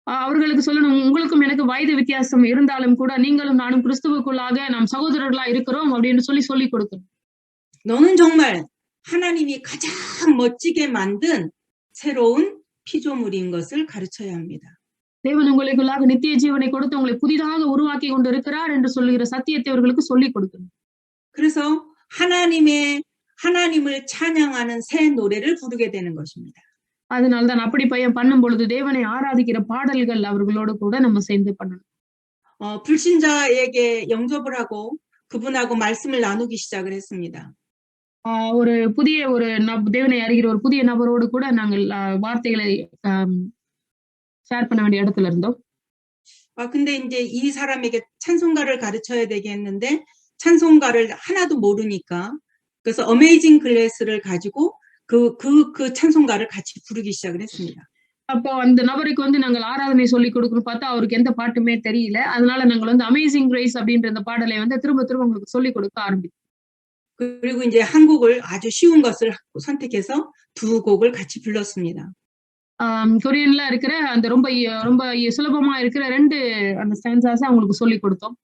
அவர்களுக்கு சொல்லணும் உங்களுக்கும் எனக்கு வயது வித்தியாசம் இருந்தாலும் கூட நீங்களும் நானும் கிறிஸ்துவுக்குள்ளாக நாம் சகோதரர்களா இருக்கிறோம் அப்படின்னு சொல்லிக் கொடுக்கணும். 너는 정말 하나님이 가장 멋지게 만든 새로운 피조물인 것을 가르쳐야 합니다. தேவன் உங்களுக்குள்ளாக நித்திய ஜீவனை கொடுத்து உங்களை புதிதாக உருவாக்கி கொண்டிருக்கிறார் என்று சொல்லுகிற சத்தியத்தை அவர்களுக்கு சொல்லிக் கொடுக்கணும். 그래서 하나님을 찬양하는 새 노래를 부르게 되는 것입니다. அதனால்தான் அப்படி பண்ணும் பொழுது தேவனை ஆராதிக்கிற பாடல்கள் அவர்களோடு கூட நம்ம சேர்ந்து பண்ணணும். 불신자에게 영접을 하고 그분하고 말씀을 나누기 시작을 했습니다. ஒரு புதிய தேவனை அறிகிற ஒரு புதிய நபரோடு கூட நாங்கள் வார்த்தைகளை ஷேர் பண்ண வேண்டிய இடத்துல இருந்தோம். 근데 이제 이 사람에게 찬송가를 가르쳐야 되겠는데 찬송가를 하나도 모르니까 그래서 어메이징 그레이스를 가지고 그 찬송가를 같이 부르기 시작을 했습니다. அப்போ அந்த நபருக்கு வந்து நாங்கள் ஆராதனை சொல்லி கொடுக்கணும் பார்த்தா அவருக்கு எந்த பாட்டுமே தெரியல. அதனால நாங்கள் வந்து அமேசிங் கிரேஸ் அப்படின்ற அந்த பாடலை வந்து திரும்ப உங்களுக்கு சொல்லிக் கொடுக்க ஆரம்பித்தோம். 그리고 이제 한 곡을 아주 쉬운 것을 선택해서 두 곡을 같이 불렀습니다. கொரியன்ல இருக்கிற அந்த ரொம்ப சுலபமா இருக்கிற 2 அந்த ஸ்டான்ஸாஸ் அவங்களுக்கு சொல்லிக் கொடுத்தோம்.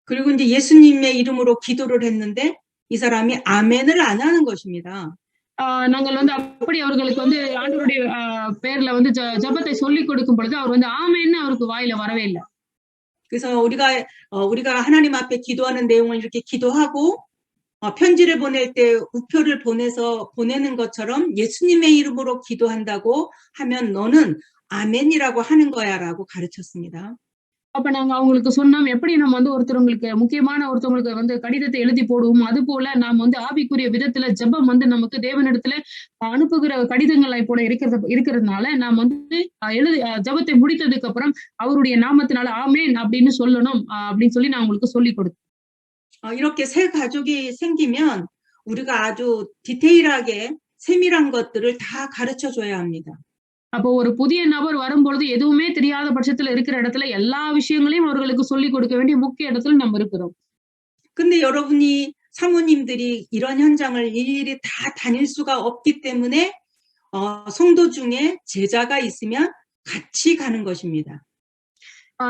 그리고 이제 예수님의 이름으로 기도를 했는데 이 사람이 아멘을 안 하는 것입니다. நாங்கள் வந்து அப்படி அவர்களுக்கு வந்து ஆண்டவருடைய பெயர்ல வந்து ஜெபத்தை சொல்லிக் கொடுக்கும் பொழுது அவர் வந்து ஆமென்னு அவருக்கு வாயில வரவே இல்லை. 그래서 우리가 하나님 앞에 기도하는 내용을 이렇게 기도하고 편지를 보낼 때 우표를 보내는 것처럼 예수님의 이름으로 기도한다고 하면 너는 아멘이라고 하는 거야라고 가르쳤습니다. அப்ப நாங்க அவங்களுக்கு சொன்னோம் எப்படி நம்ம வந்து ஒருத்தவங்களுக்கு வந்து கடிதத்தை எழுதி போடுவோம் அது போல நாம் வந்து ஆவிக்குரிய விதத்துல ஜெபம் வந்து நமக்கு தேவனிடத்துல அனுப்புகிற கடிதங்களை போல இருக்கிறதுனால நாம் வந்து ஜெபத்தை முடித்ததுக்கு அப்புறம் அவருடைய நாமத்தினால ஆமென் அப்படின்னு சொல்லணும் அப்படின்னு சொல்லி நான் உங்களுக்கு சொல்லிக் கொடுத்தேன். 이렇게 새 가족이 생기면 우리가 아주 디테일하게 세밀한 것들을 다 가르쳐 줘야 합니다. அப்போ ஒரு புதிய நபர் வரும்பொழுது எதுவுமே தெரியாத பட்சத்துல இருக்கிற இடத்துல எல்லா விஷயங்களையும் அவர்களுக்கு சொல்லிக் கொடுக்க வேண்டிய முக்கிய இடத்துல நம்ம இருக்கிறோம். 근데 여러분이 사모님들이 이런 현장을 일일이 다 다닐 수가 없기 때문에 성도 중에 제자가 있으면 같이 가는 것입니다.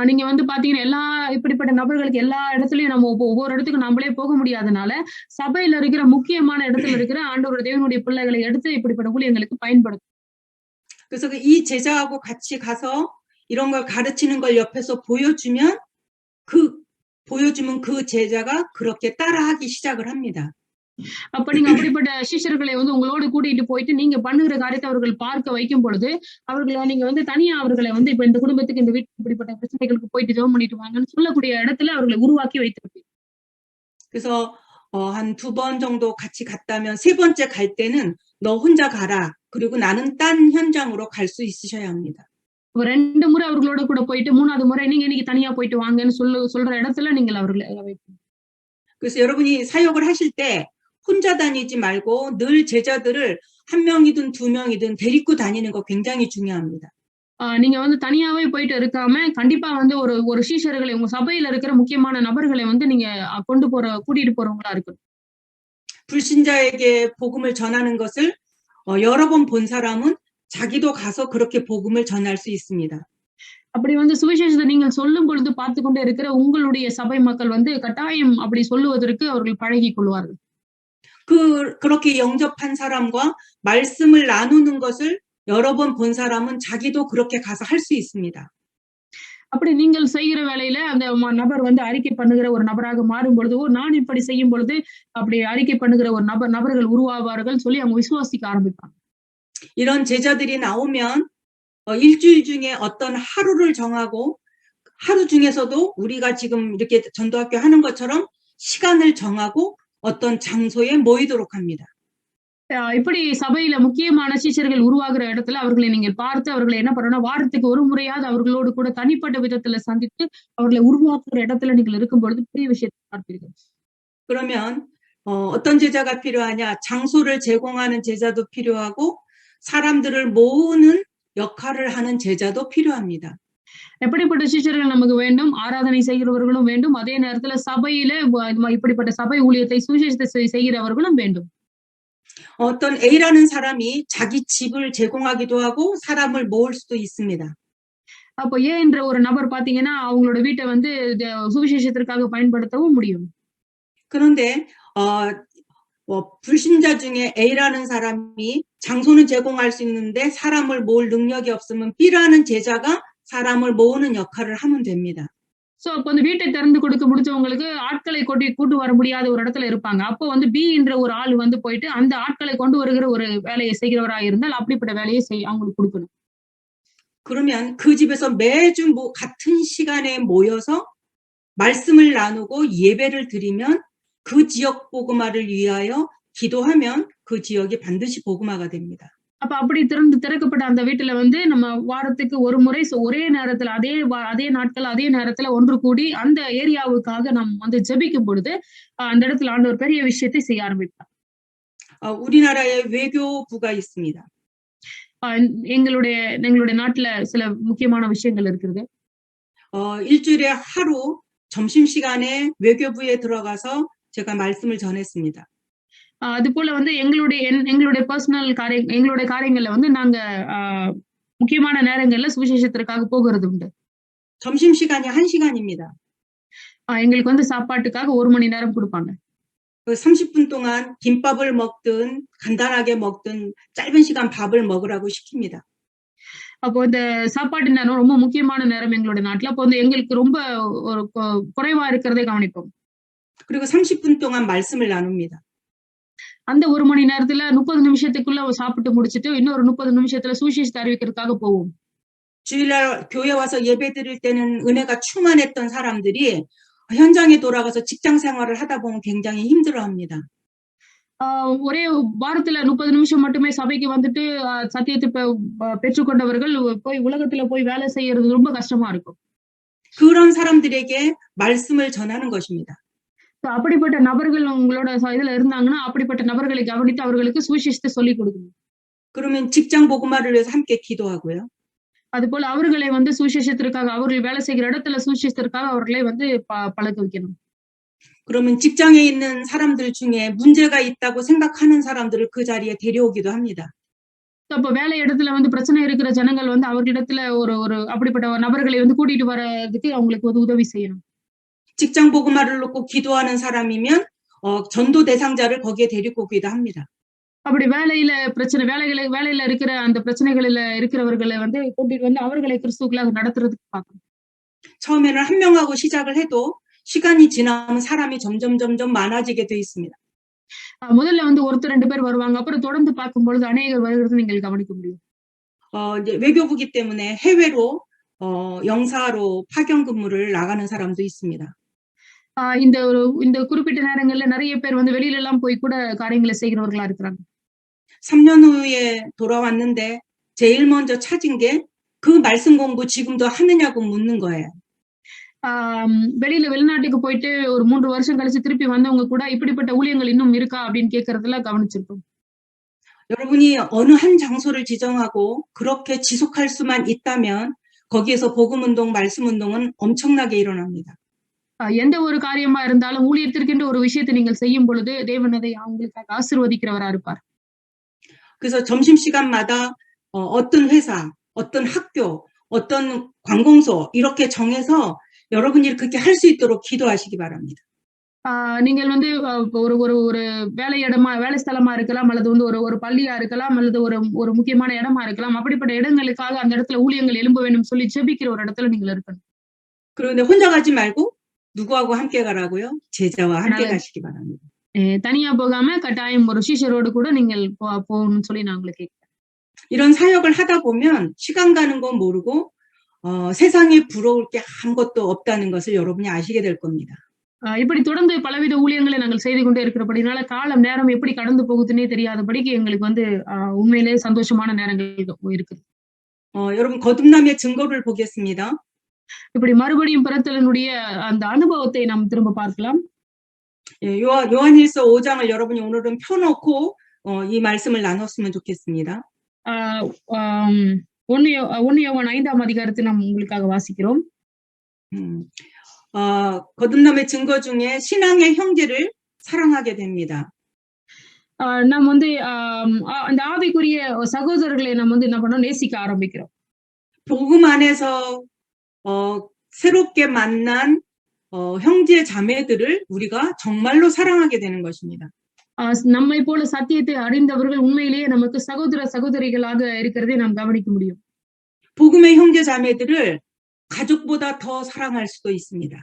நீங்க வந்து பாத்தீங்கன்னா இப்படிப்பட்ட நபர்களுக்கு எல்லா இடத்துலயும் நம்ம ஒவ்வொரு இடத்துக்கும் நம்மளே போக முடியாதனால சபையில இருக்கிற முக்கியமான இடத்துல இருக்கிற ஆண்டவருடைய தேவனுடைய பிள்ளைகளை எடுத்து இப்படிப்பட்ட ஊழியங்களுக்கு பயன்படுத்தும். 그래서 이 제자하고 같이 가서 이런 걸 가르치는 걸 옆에서 보여주면 그 제자가 그렇게 따라하기 시작을 합니다. அப்ப நீங்க அப்படிப்பட்ட சிஷ்யர்களை வந்து உங்களோடு கூட்டிட்டு போயிட்டு, நீங்க பண்ணுகிற காரியத்தை அவர்கள் பார்க்க வைக்கும் பொழுது, அவர்கள நீங்க வந்து தனியா அவர்கள வந்து இப்ப இந்த குடும்பத்துக்கு, இந்த வீட்டுக்கு இப்படிப்பட்ட பிரச்சனைகளுக்கு போயிட்டு ஜெபம் பண்ணிட்டு வாங்கன்னு சொல்லக்கூடிய இடத்துல அவர்களை உருவாக்கி வைத்திருப்பீங்க. 그래서 한 2번 정도 같이 갔다면 3번째 갈 때는 너 혼자 가라. 그리고 나는 딴 현장으로 갈 수 있으셔야 합니다. ஒரு 2 முறை அவர்களோட கூட போயிட்டு 3வது முறை நீங்க இன்னைக்கு தனியா போயிட்டு வாங்கன்னு சொல்ற இடத்துல நீங்கள் அவர்களை வைப்பீங்க. 그래서 여러분이 사역을 하실 때 혼자 다니지 말고 늘 제자들을 1명이든 2명이든 데리고 다니는 거 굉장히 중요합니다. நீங்க வந்து தனியாவே போயிட்டு இருக்காம, கண்டிப்பா வந்து ஒரு சீஷர்களை உங்க சபையில இருக்கிற முக்கியமான நபர்களை வந்து நீங்க கூட்டிட்டு போறவங்களா இருக்கணும். 불신자에게 복음을 전하는 것을 여러 번 본 사람은 자기도 가서 그렇게 복음을 전할 수 있습니다. அப்படி வந்து சுவிசேஷத்தை நீங்கள் சொல்லும் பொழுது பார்த்து கொண்டே இருக்கிற உங்களுடைய சபை மக்கள் வந்து கட்டாயம் அப்படி சொல்லுவதற்கு அவர்கள் பழகிக் கொள்வார்கள். 그렇게 영접한 사람과 말씀을 나누는 것을 여러 번 본 사람은 자기도 그렇게 가서 할 수 있습니다. அப்படி நீங்கள் செய்கிற வேளையில அந்த நபர் வந்து அறிக்கை பண்ணுகிற ஒரு நபராக மாறும் பொழுது, நான் இப்படி செய்யும் பொழுது அப்படி அறிக்கை பண்ணுகிற ஒரு நபர்கள் உருவாவார்கள் சொல்லி அவங்க விசுவாசிக்க ஆரம்பிப்பாங்க. 이런 제자들이 나오면 일주일 중에 어떤 하루를 정하고 하루 중에서도 우리가 지금 이렇게 전도학교 하는 것처럼 시간을 정하고 어떤 장소에 모이도록 합니다. இப்படி சபையில முக்கியமான சீஷர்கள் உருவாகிற இடத்துல அவர்களை நீங்கள் பார்த்து அவர்களை என்ன பண்ணணும், வாரத்துக்கு ஒரு முறையாவது அவர்களோடு கூட தனிப்பட்ட விதத்துல சந்தித்து அவர்களை உருவாக்குற இடத்துல நீங்கள் இருக்கும் பொழுது பெரிய விஷயத்தை பார்ப்பீர்கள். 그러면 어떤 제자가 필요하냐? 장소를 제공하는 제자도 필요하고 사람들을 모으는 역할을 하는 제자도 필요합니다. எப்படிப்பட்ட சீஷர்கள் நமக்கு வேண்டும்? ஆராதனை செய்கிறவர்களும் வேண்டும். அதே நேரத்துல சபையில இப்படிப்பட்ட சபை ஊழியத்தை சுவிசேஷத்தை செய்கிறவர்களும் வேண்டும். 어떤 A라는 사람이 자기 집을 제공하기도 하고 사람을 모을 수도 있습니다. அப்ப ஏ என்ற ஒரு நபர் பாத்தீங்கன்னா அவங்களோட வீட்டை வந்து சுவிசேஷத்திற்காக பயன்படுத்தவும் முடியும். 그런데 불신자 중에 A라는 사람이 장소는 제공할 수 있는데 사람을 모을 능력이 없으면 B라는 제자가 사람을 모으는 역할을 하면 됩니다. அப்ப அந்த வீட்டை திறந்து கொடுக்க முடிச்சவங்களுக்கு ஆட்களை கூட்டு வர முடியாத ஒரு இடத்துல இருப்பாங்க. அப்போ வந்து பி என்ற ஒரு ஆள் வந்து போயிட்டு அந்த ஆட்களை கொண்டு வருகிற ஒரு வேலையை செய்கிறவராக இருந்தால் அப்படிப்பட்ட வேலையை அவங்களுக்கு கொடுக்கணும். 그러면 그 집에서 매주 같은 시간에 모여서 말씀을 나누고 예배를 드리면 그 지역 복음화를 위하여 기도하면 그 지역이 반드시 복음화가 됩니다. அப்ப அப்படி திறக்கப்பட்ட அந்த வீட்டுல வந்து நம்ம வாரத்துக்கு ஒரு முறை ஒரே நேரத்துல அதே நாட்கள் அதே நேரத்துல ஒன்று கூடி அந்த ஏரியாவுக்காக நாம் வந்து ஜெபிக்கும் பொழுது அந்த இடத்துல ஆண்டவர் பெரிய விஷயத்தை செய்ய ஆரம்பிப்பார். 우리나라에 외교부가 있습니다. எங்களுடைய நாட்டுல சில முக்கியமான விஷயங்கள் இருக்கிறது. 일주일에 하루 점심시간에 외교부에 들어가서 제가 말씀을 전했습니다. அது போல வந்து எங்களுடைய பர்சனல் எங்களுடைய காரியங்கள்ல வந்து நாங்க முக்கியமான நேரங்கள்ல சுவிசேஷத்திற்காக போகிறது உண்டு. 점심시간이 1시간입니다. எங்களுக்கு வந்து சாப்பாட்டுக்காக 1 மணி நேரம் கொடுப்பாங்க. 30분 동안 김밥을 먹든 간단하게 먹든 짧은 시간 밥을 먹으라고 시킵니다. அப்போ இந்த சாப்பாட்டு நேரம் ரொம்ப முக்கியமான நேரம் எங்களுடைய நாட்டுல. அப்போ வந்து எங்களுக்கு ரொம்ப ஒரு குறைவா இருக்கிறதை கவனிப்போம். 그리고 30분 동안 말씀을 나눕니다. அந்த 1 மணி நேரத்துல 30 நிமிஷத்துக்குள்ள சாப்பிட்டு முடிச்சிட்டு இன்னொரு 30 நிமிஷத்துல சுவிசேஷத்தை அறிவிக்கிறதுக்காக போவோம். 주일날 교회 와서 예배 드릴 때는 은혜가 충만했던 사람들이 현장에 돌아가서 직장 생활을 하다 보면 굉장히 힘들어합니다. ஒரே வாரத்துல 30 நிமிஷம் மட்டுமே சபைக்கு வந்துட்டு சத்தியத்தை பெற்றுக்கொண்டவர்கள் போய் உலகத்துல போய் வேலை செய்யறது ரொம்ப கஷ்டமா இருக்கும். 그런 사람들에게 말씀을 전하는 것입니다. அப்படிப்பட்ட நபர்கள் உங்களோட இதுல இருந்தாங்கன்னா அப்படிப்பட்ட நபர்களை கவனித்து அவர்களுக்கு சுவிசேஷத்தை சொல்லிக் கொடுக்கணும். 그러면 직장 복음화를 위해서 함께 기도하고요. அதுபோல அவர்களை வந்து சுவிசேஷத்திற்காக அவர்கள் வேலை செய்கிற இடத்துல சுவிசேஷத்திற்காக அவர்களை வந்து பழக்க வைக்கணும். 그러면 직장에 있는 사람들 중에 문제가 있다고 생각하는 사람들을 그 자리에 데려오기도 합니다. அப்ப வேலை இடத்துல வந்து பிரச்சனை இருக்கிற ஜனங்கள் வந்து அவர்களிடத்துல ஒரு அப்படிப்பட்ட நபர்களை வந்து கூட்டிட்டு வரதுக்கு அவங்களுக்கு உதவி செய்யணும். 직장 복음화를 놓고 기도하는 사람이면 전도 대상자를 거기에 데리고 오기도 합니다. அப்படி வேலையில பிரச்சனை வேலையில இருக்கிற அந்த பிரச்சனைகளில இருக்கிறவர்கள வந்து கூட்டிட்டு வந்து அவர்களை கிறிஸ்துவுக்குள்ளாக நடத்துறதுக்கு பார்க்கணும். 처음에는 한 명하고 시작을 해도 시간이 지나면 사람이 점점 많아지게 돼 있습니다. முதல்ல வந்து ஒருத்தர் 2 பேர் வருவாங்க. அப்புறம் தொடர்ந்து பார்க்கும்பொழுது அநேகர் வருகிறத நீங்கள் கவனிக்க முடியும். 이제 외교부기 때문에 해외로 영사로 파견 근무를 나가는 사람도 있습니다. இந்த குறிப்பிட்ட நேரங்கள்ல நெறைய பேர் வந்து வெளியிலலாம் போய் கூட காரியங்கள செய்கிறவர்களா இருக்கிறாங்க. 3년 후에 돌아왔는데 제일 먼저 찾은 게 그 말씀 공부 지금도 하느냐고 묻는 거예요. வெளிநாட்டுக்கு போயிட்டு ஒரு 3 வருஷம் கழிச்சு திருப்பி வந்தவங்க கூட இப்படிப்பட்ட ஊழியங்கள் இன்னும் இருக்கா அப்படின்னு கேட்கறதெல்லாம் கவனிச்சிருக்கோம். 여러분이 어느 한 장소를 지정하고 그렇게 지속할 수만 있다면 거기에서 복음 운동, 말씀 운동은 엄청나게 일어납니다. எந்த ஒரு காரியமா இருந்தாலும் ஊழியத்திற்கென்று ஒரு விஷயத்தை நீங்கள் செய்யும் பொழுது தேவன் அதை அவங்களுக்காக ஆசீர்வதிக்கிறவரா இருப்பார். 그래서 점심시간마다 어떤 회사, 어떤 학교, 어떤 관공서 이렇게 정해서 여러분이 그렇게 할 수 있도록 기도하시기 바랍니다. நீங்கள் வந்து ஒரு ஒரு ஒரு வேலை ஸ்தலமா இருக்கலாம், அல்லது வந்து ஒரு பள்ளியா இருக்கலாம், அல்லது ஒரு முக்கியமான இடமா இருக்கலாம். அப்படிப்பட்ட இடங்களுக்காக அந்த இடத்துல ஊழியங்கள் எழும்ப வேண்டும் சொல்லி ஜெபிக்கிற ஒரு இடத்துல நீங்கள் இருக்கணும். 그런데 혼자 가지 말고 누구하고 함께 가라고요? 제자와 함께 அதனால 가시기 바랍니다. தனியா போகாம கட்டாயம் ஒரு சீஷரோடு கூட நீங்கள் போகணும்னு சொல்லி நான் உங்களை கேட்கிறேன். 이런 사역을 하다 보면 시간 가는 건 모르고 세상에 부러울 게 아무것도 없다는 것을 여러분이 아시게 될 겁니다. இப்படி தொடர்ந்து பலவித ஊழியங்களை நாங்கள் செய்து கொண்டே இருக்கிறபடினால காலம் நேரம் எப்படி கடந்து போகுதுன்னே தெரியாதபடிக்கு எங்களுக்கு வந்து உண்மையிலேயே சந்தோஷமான நேரங்கள் இருக்குது. 여러분 거듭남의 증거를 보겠습니다. இப்படி மறுபடியும் பிறத்தலினுடைய அந்த அனுபவத்தை நாம் திரும்ப பார்க்கலாம். 요한일서 5장을 여러분이 오늘은 펴놓고 이 말씀을 나눴으면 좋겠습니다. 1 யோவான் 5ஆம் அதிகாரத்தை நாம் உங்களுக்காக வாசிக்கிறோம். 거듭남의 증거 중에 신앙의 형제를 사랑하게 됩니다. நாம் வந்து அந்த ஆவிக்குரிய சகோதரர்களை நாம் வந்து என்ன பண்ணோம் நேசிக்க ஆரம்பிக்கிறோம். 복음 안에서 새롭게 만난 형제 자매들을 우리가 정말로 사랑하게 되는 것입니다. நம்மை போல சத்தியத்தை அறிந்தவர்கள் உண்மையிலேயே நமக்கு சகோதர சகோதரிகளாக இருக்கிறதை நாம் கவனிக்க முடியும். 복음의 형제 자매들을 가족보다 더 사랑할 수도 있습니다.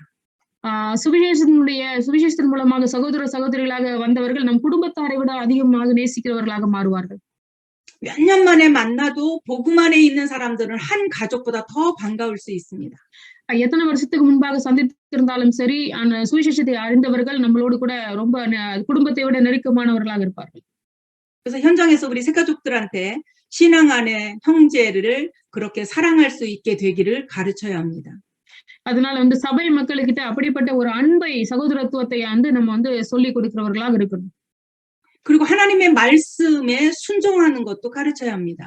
சுவிசேஷத்தின் மூலமாக சகோதர சகோதரிகளாக வந்தவர்கள் நம் குடும்பத்தாரை விட அதிகமாக நேசிக்கிறவர்களாக மாறுவார்கள். 몇 년 만에 만나도 복음 안에 있는 사람들은 한 가족보다 더 반가울 수 있습니다. எத்தனை வருஷத்துக்கு முன்பாக சந்தித்திருந்தாலும் சரி, அந்த சுவிசேஷத்தை அறிந்தவர்கள் நம்மளோடு கூட ரொம்ப குடும்பத்தை விட நெருக்கமானவர்களாக இருப்பார்கள். 그래서 현장에서 우리 새가족들한테 신앙 안에 형제를 그렇게 사랑할 수 있게 되기를 가르쳐야 합니다. அதனால வந்து சபை மக்களுக்கிட்ட அப்படிப்பட்ட ஒரு அன்பை சகோதரத்துவத்தை வந்து நம்ம வந்து சொல்லிக் கொடுக்கிறவர்களாக இருக்கணும். 그리고 하나님의 말씀에 순종하는 것도 가르쳐야 합니다.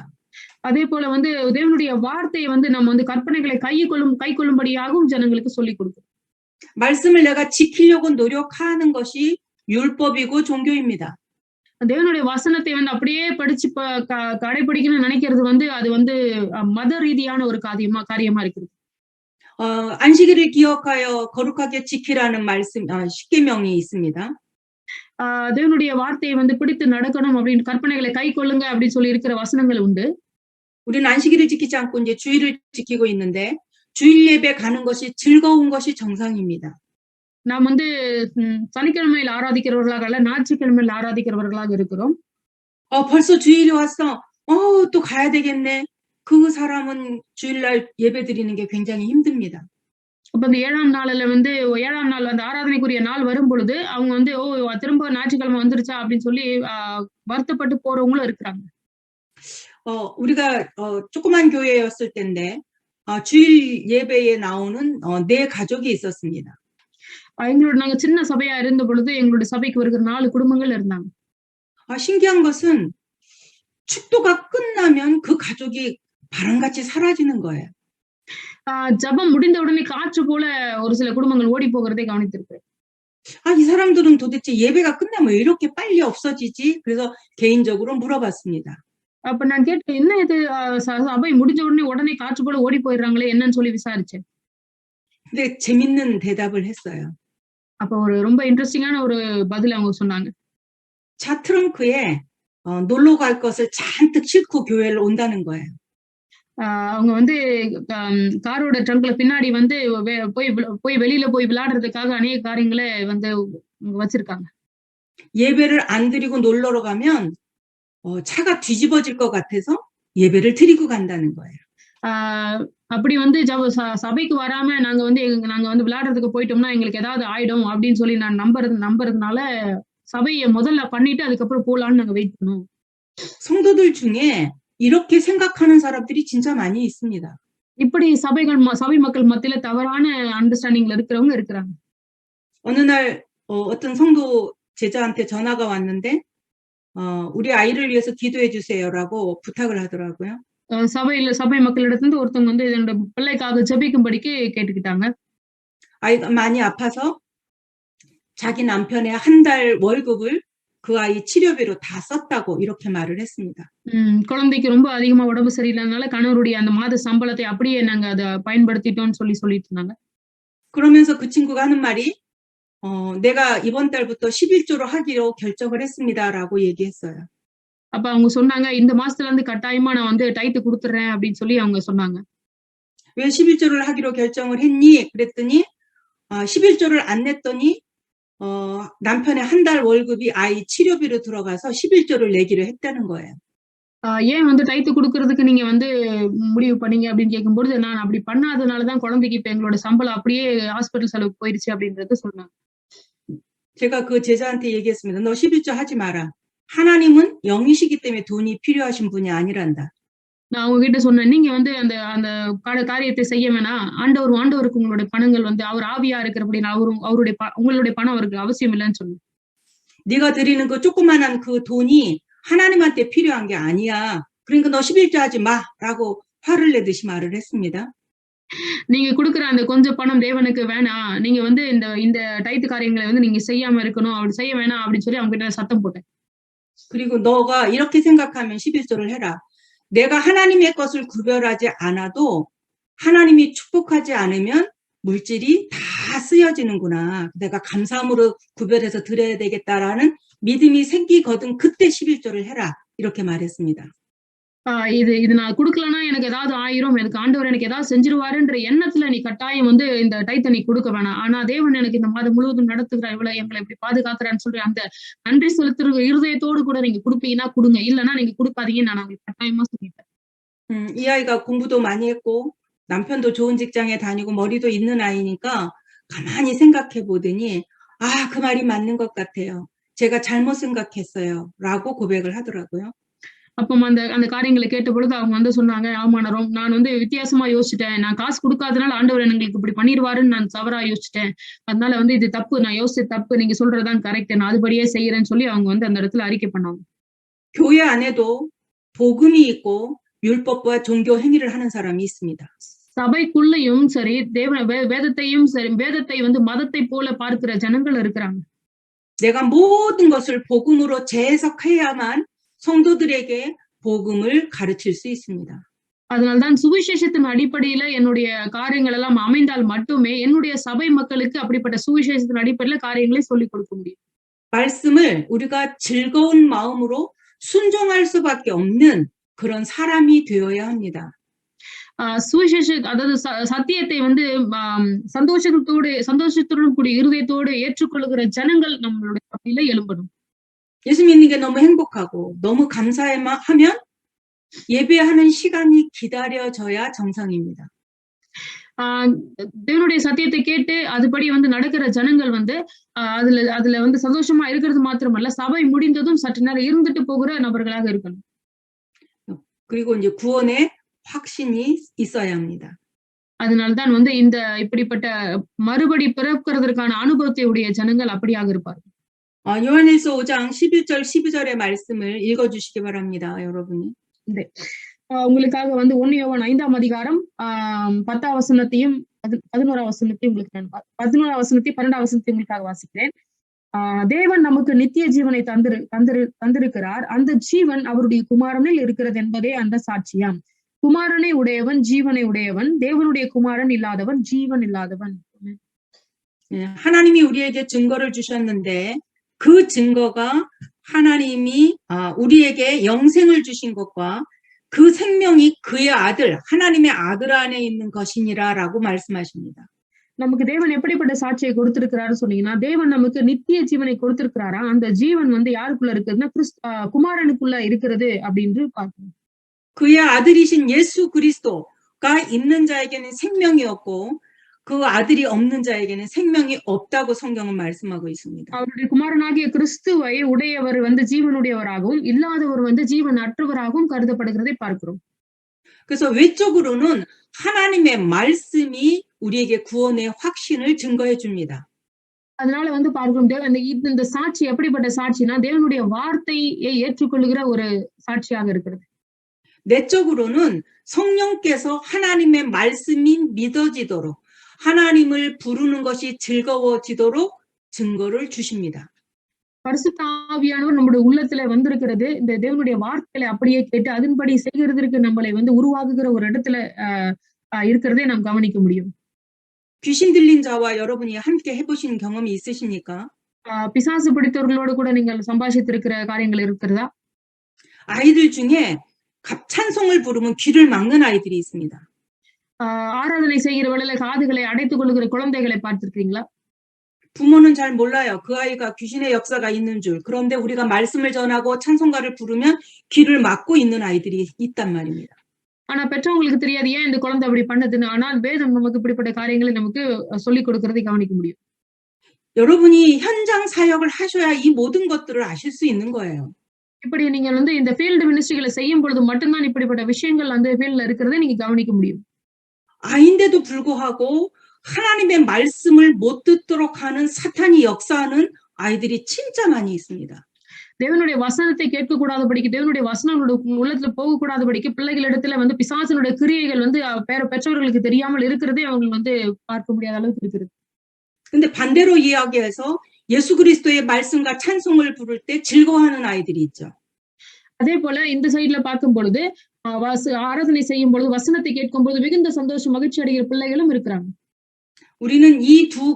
அதே போல வந்து தேவனுடைய வார்த்தையை வந்து நம்ம வந்து கற்பனைகளை கைக்கொள்ளும்படியாகவும் ஜனங்களுக்கு சொல்லிக் கொடுக்கணும். 말씀을 내가 지키려고 노력하는 것이 율법이고 종교입니다. தேவனுடைய வசனத்தை வந்து அப்படியே படிச்சு கடைபிடிக்கணும்னு நினைக்கிறது வந்து அது வந்து மத ரீதியான ஒரு காரியமா இருக்குது. 안식일을 기억하여 거룩하게 지키라는 말씀 십계명이 있습니다. தேவனுடைய வார்த்தையை வந்து பிடித்து நடக்கணும் அப்படின்னு கற்பனைகளை கைக்கொள்ளுங்க அப்படின்னு சொல்லி இருக்கிற வசனங்கள் உண்டு. 우리는 안식일을 지키지 않고 이제 주일을 지키고 있는데 주일 예배 가는 것이 즐거운 것이 정상입니다. நாம் வந்து சனிக்கிழமையில் ஆராதிக்கிறவர்களாக அல்ல, ஞாயிற்றுக்கிழமையில் ஆராதிக்கிறவர்களாக இருக்கிறோம். 벌써 주일이 왔어. 또 가야 되겠네. 그 사람은 주일날 예배 드리는 게 굉장히 힘듭니다. அப்ப இந்த 7ஆம் நாள் அந்த ஆராதனைக்குரிய நாள் வரும் பொழுது அவங்க வந்து திரும்ப ஞாயிற்றுக்கிழமை வந்துருச்சா அப்படின்னு சொல்லி வருத்தப்பட்டு போறவங்களும் இருக்கிறாங்க. 우리가 조그만 교회였을 때인데 주일 예배에 나오는 네 가족이 있었습니다. நாங்க சின்ன சபையா இருந்த பொழுது எங்களுடைய சபைக்கு வருகிற 4 குடும்பங்கள் இருந்தாங்க. 신기한 것은 축도가 끝나면 그 가족이 바람같이 사라지는 거예요. ஜபம் முடிந்த உடனே காற்று போல ஒரு சில குடும்பங்கள் ஓடி போகிறதை கவனித்திருக்கிறேன். 이 사람들은 도대체 예배가 끝나면 왜 이렇게 빨리 없어지지? 그래서 개인적으로 물어봤습니다. அப்ப நான் கேட்டேன், என்ன இது சபை முடிஞ்ச உடனே காற்று போல ஓடி போயிடுறாங்களே என்னன்னு சொல்லி விசாரிச்சேன். 근데 재밌는 대답을 했어요. அப்ப ஒரு ரொம்ப இன்ட்ரெஸ்டிங்கான ஒரு பதில் அவங்க சொன்னாங்க. 차 트렁크에 놀러 갈 것을 잔뜩 싣고 교회를 온다는 거예요. அவங்க வந்து காரோட ட்ரங்க்ல பின்னாடி வந்து போய் வெளியில போய் விளையாடுறதுக்காக அநேக காரியங்கள வந்து வச்சிருக்காங்க. 예배를 안 드리고 놀러러 가면 차가 뒤집어질 것 같아서 예배를 드리고 간다는 거예요. அப்படி வந்து சபைக்கு வராம நாங்க வந்து விளையாடுறதுக்கு போயிட்டோம்னா எங்களுக்கு ஏதாவது ஆயிடும் அப்படின்னு சொல்லி நான் நம்புறதுனால சபைய முதல்ல பண்ணிட்டு அதுக்கப்புறம் போலான்னு நாங்க வெயிட் பண்ணுவோம். 성도들 중에 이렇게 생각하는 사람들이 진짜 많이 있습니다. இப்படி சபை மக்கள் மத்தியில தவறான அண்டர்ஸ்டாண்டிங்ல இருக்கிறவங்க இருக்கிறாங்க. 어느 날 어떤 성도 제자한테 전화가 왔는데 우리 아이를 위해서 기도해 주세요라고 부탁을 하더라고요. சபை மக்களிடத்திலிருந்து ஒருத்தவங்க வந்து என்னோட பிள்ளைக்காக ஜெபிக்கும்படிக்கு கேட்டுக்கிட்டாங்க. 아이가 많이 아파서 자기 남편의 한 달 월급을 그 아이 치료비로 다 썼다고 이렇게 말을 했습니다. குழந்தைக்கு ரொம்ப அதிகமா உடம்பு சரியில்லாதனால கணவருடைய அந்த மாத சம்பளத்தை அப்படியே நாங்க அத பயன்படுத்திட்டோம்னு சொல்லிட்டு இருந்தாங்க. 그러면서 그 친구가 하는 말이 내가 이번 달부터 11조로 하기로 결정을 했습니다라고 얘기했어요. அப்ப அவங்க சொன்னாங்க இந்த மாசத்துல இருந்து கட்டாயமா நான் வந்து டைத் கொடுத்துறேன் அப்படின்னு சொல்லி அவங்க சொன்னாங்க. 왜 11조를 하기로 결정을 했니? 그랬더니 11조를 안 냈더니 남편의 한 달 월급이 아이 치료비로 들어가서 11조를 내기로 했다는 거예요. ஏன் வந்து டைத் கொடுக்கறதுக்கு நீங்க வந்து முடிவு பண்ணீங்க அப்படின்னு கேட்கும்போது நான் அப்படி பண்ணாதனால தான் குழந்தைக்கு இப்ப எங்களோட சம்பளம் அப்படியே ஹாஸ்பிட்டல் செலவுக்கு போயிருச்சு அப்படின்றத சொன்னாங்க. 제가 그 제자한테 얘기했습니다. 너 11조 하지 마라. 하나님은 영이시기 때문에 돈이 필요하신 분이 아니란다. நான் அவங்க கிட்ட சொன்னேன் நீங்க வந்து அந்த காரியத்தை செய்ய வேணாம். ஆண்டவருக்கு உங்களுடைய பணங்கள் வந்து அவர் ஆவியா இருக்கிறபடி உங்களுடைய பணம் அவருக்கு அவசியம் இல்லைன்னு சொன்னேன். 네가 드리는 그 조그만한 그 돈이 하나님한테 필요한 게 아니야. 그러니까 너 11조 하지 마라고 화를 내듯이 말을 했습니다. நீங்க கொடுக்கிற அந்த கொஞ்சம் பணம் தேவனுக்கு வேணாம். நீங்க வந்து இந்த டைத் காரியங்களை வந்து நீங்க செய்யாம இருக்கணும். அப்படி செய்ய வேணாம் அப்படின்னு சொல்லி அவங்க கிட்ட சத்தம் போட்டேன். 그리고 너가 이렇게 생각하면 11조를 해라. 내가 하나님의 것을 구별하지 않아도 하나님이 축복하지 않으면 물질이 다 쓰여지는구나. 내가 감사함으로 구별해서 드려야 되겠다라는 믿음이 생기거든 그때 11조를 해라. 이렇게 말했습니다. இது நான் கொடுக்கலன்னா எனக்கு ஏதாவது ஆயிரும். எனக்கு ஆண்டவர் எனக்கு ஏதாவது செஞ்சிருவாருன்ற எண்ணத்துல நீ கட்டாயம் வந்து இந்த டைத்தை நீ கொடுக்க வேணாம். ஆனா தேவன் எனக்கு இந்த மாதம் முழுவதும் நடத்துகிறார். இவ்வளவு எங்களை இப்படி பாதுகாக்கிறான்னு சொல்லி அந்த நன்றி செலுத்துற இருதயத்தோடு கூட நீங்க கொடுப்பீங்கன்னா கொடுங்க. இல்லைன்னா நீங்க கொடுக்காதீங்கன்னு நான் உங்களுக்கு கட்டாயமா சொல்லிட்டேன். 이 아이가 공부도 많이 했고 남편도 좋은 직장에 다니고 머리도 있는 아이니까 가만히 생각해 보더니 그 말이 맞는 것 같아요. 제가 잘못 생각했어요. 라고 고백을 하더라고요. அப்போ அந்த காரியங்களை கேட்ட பொழுது அவங்க வந்து சொன்னாங்க ஆமா நான் வந்து வித்தியாசமா யோசிச்சிட்டேன். நான் காசு கொடுக்காதனால ஆண்டவர் எங்களுக்கு இப்படி பண்ணிடுவாருன்னு நான் தவறா யோசிச்சிட்டேன். அதனால வந்து இது தப்பு. நான் யோசிச்ச தப்பு. நீங்க சொல்றதுதான் கரெக்ட். நான் அதுபடியே செய்யறேன்னு சொல்லி அவங்க வந்து அந்த இடத்துல அறிக்கை பண்ணாங்க. 교회 안에도 복음이 있고 율법과 종교 행위를 하는 사람이 있습니다. சபைக்குள்ளேயும் சரி வேதத்தையும் சரி வேதத்தை வந்து மதத்தை போல பார்க்கிற ஜனங்கள் இருக்கிறாங்க. 내가 모든 것을 복음으로 재해석해야만 성도들에게 복음을 가르칠 수 있습니다. அதனால்தான் சுவிசேஷத்தின் அடிப்படையில என்னுடைய காரியங்கள் எல்லாம் அமைந்தால் மட்டுமே என்னுடைய சபை மக்களுக்கு அப்படிப்பட்ட சுவிசேஷத்தின் அடிப்படையில காரியங்களை சொல்லிக் கொடுக்க முடியும். 말씀을 우리가 즐거운 마음으로 순종할 수밖에 없는 그런 사람이 되어야 합니다. அதாவது சத்தியத்தை வந்து சந்தோஷத்துடன் கூடிய இருதயத்தோடு ஏற்றுக்கொள்ளுகிற ஜனங்கள் நம்மளுடைய சபையில எழும்பணும். 예수 믿는 게 너무 행복하고 너무 감사하면 예배하는 시간이 기다려져야 정상입니다. தேவனுடைய சத்தியத்தை கேட்டு அதுபடி வந்து நடக்கிற ஜனங்கள் வந்து அதுல வந்து சந்தோஷமா இருக்கிறது மாத்திரமல்ல சபை முடிந்ததும் சற்று நேரம் இருந்துட்டு போகிற நபர்களாக இருக்கணும். 그리고 이제 구원의 확신이 있어야 합니다. அதனால்தான் வந்து இந்த இப்படிப்பட்ட மறுபடி பிறக்கிறதுக்கான அனுபவத்தை உடைய ஜனங்கள் அப்படியாக இருப்பார்கள். 요한일서 5장 11절 12절의 말씀을 읽어주시기 바랍니다. 여러분이. 네. உங்களுக்காக வந்து 1 யோவான் 5ஆம் அதிகாரம் 10ஆம் வசனத்தையும் 11ஆம் வசனத்தையும் உங்களுக்கு நான் 11ஆம் வசனத்தையும் 12ஆம் வசனத்தையும் உங்களுக்காக வாசிக்கிறேன். தேவன் நமக்கு நித்திய ஜீவனை தந்திருக்கிறார். அந்த ஜீவன் அவருடைய குமாரனில் இருக்கிறது என்பதே அந்த சாட்சியாம். குமாரனை உடையவன் ஜீவனை உடையவன். தேவனுடைய குமாரன் இல்லாதவன் ஜீவன் இல்லாதவன். 하나님이 우리에게 증거를 주셨는데 그 증거가 하나님이 우리에게 영생을 주신 것과 그 생명이 그의 아들, 하나님의 아들 안에 있는 것이니라라고 말씀하십니다. நமக்கு தேவன் எப்படிப்பட்ட சாட்சியை கொடுத்திருக்கிறாரு சொன்னீங்கன்னா, தேவன் நமக்கு நித்திய ஜீவனை கொடுத்திருக்கிறாரா? அந்த ஜீவன் வந்து யாருக்குள்ள இருக்குதுன்னா, குமாரனுக்குள்ள இருக்கிறது அப்படின்னு பார்க்கிறோம். 그의 아들이신 예수 그리스도가 있는 자에게는 생명이 없고 그 아들이 없는 자에게는 생명이 없다고 성경은 말씀하고 있습니다. அவருடைய குமாரனாகிய கிறிஸ்துவை உடையவர் வந்து ஜீவனுடையவராகவும், இல்லாதவர் வந்து ஜீவன் அற்றவராகவும் கருதப்படுகிறதை பார்க்கிறோம். 그래서 외적으로는 하나님의 말씀이 우리에게 구원의 확신을 증거해 줍니다. அதனால வந்து பார்க்கிறோம் இந்த சாட்சி எப்படிப்பட்ட சாட்சினா தேவனுடைய வார்த்தையை ஏற்றுக்கொள்ளுகிற ஒரு சாட்சியாக இருக்கிறது. 내적으로는 성령께서 하나님의 말씀이 믿어지도록 하나님을 부르는 것이 즐거워지도록 증거를 주십니다. பரிசுத்த ஆவியானவர் நம்முடைய உள்ளத்துல வந்திருக்கிறது இந்த தேவனுடைய வார்த்தைகளை அப்படியே கேட்டு அதன்படி செய்கிறதற்கு நம்மளை வந்து உருவாக்குகிற ஒரு இடத்துல இருக்கிறதே நாம் கவனிக்க முடியும். 귀신 들린 자와 여러분이 함께 해보신 경험이 있으십니까? பிசாசு பிடித்தவர்களோடு கூட நீங்கள் சம்பாஷித்திருக்கிற காரியங்கள் இருக்கிறதா? 아이들 중에 찬송을 부르면 귀를 막는 아이들이 있습니다. ஆராதனை செய்கிற வேளையில காதுகளை அடைத்துக் கொள்ளுகிற குழந்தைகளை பார்த்திருக்கீங்களா? 부모는 잘 몰라요. 그 아이가 귀신의 역사가 있는 줄. 그런데 우리가 말씀을 전하고 찬송가를 부르면 귀를 막고 있는 아이들이 있단 말입니다. ஆனா பெற்றவங்களுக்கு தெரியாது ஏன் இந்த குழந்தை அப்படி பண்ணுதுன்னு. ஆனால் வேதம் நமக்கு இப்படிப்பட்ட காரியங்களை நமக்கு சொல்லிக் கொடுக்கிறதை கவனிக்க முடியும். 여러분이 현장 사역을 하셔야 이 모든 것들을 아실 수 있는 거예요. இப்படி நீங்கள் வந்து இந்த ஃபீல்டு மினிஸ்ட்ரிகளை செய்யும் பொழுது மட்டும்தான் இப்படிப்பட்ட விஷயங்கள் அந்த ஃபீல்ட்ல இருக்கிறதை நீங்க கவனிக்க முடியும். 아인데도 불구하고 하나님의 말씀을 못 듣도록 하는 사탄이 역사하는 아이들이 진짜 많이 있습니다. தேவனுடைய வசனத்தை கேட்கக்கூடாதபடிக்கு தேவனுடைய வசனம் உள்ளத்துல போகக்கூடாதபடிக்கு பிள்ளைகளிடத்துல வந்து பிசாசனுடைய கிரியைகள் வந்து பெற்றவர்களுக்கு தெரியாமல் இருக்கிறதே அவங்க வந்து பார்க்க முடியாத அளவுக்கு இருக்கிறது. 근데 반대로 이야기해서 예수 그리스도의 말씀과 찬송을 부를 때 즐거워하는 아이들이 있죠. அதே போல இந்த சைட்ல பார்க்கும் பொழுது ஆராதனை செய்யும் பொழுது வசனத்தை கேட்கும் போது மிகுந்த சந்தோஷம் மகிழ்ச்சி அடைகிற பிள்ளைகளும் இருக்கிறாங்க. 우리는 이 두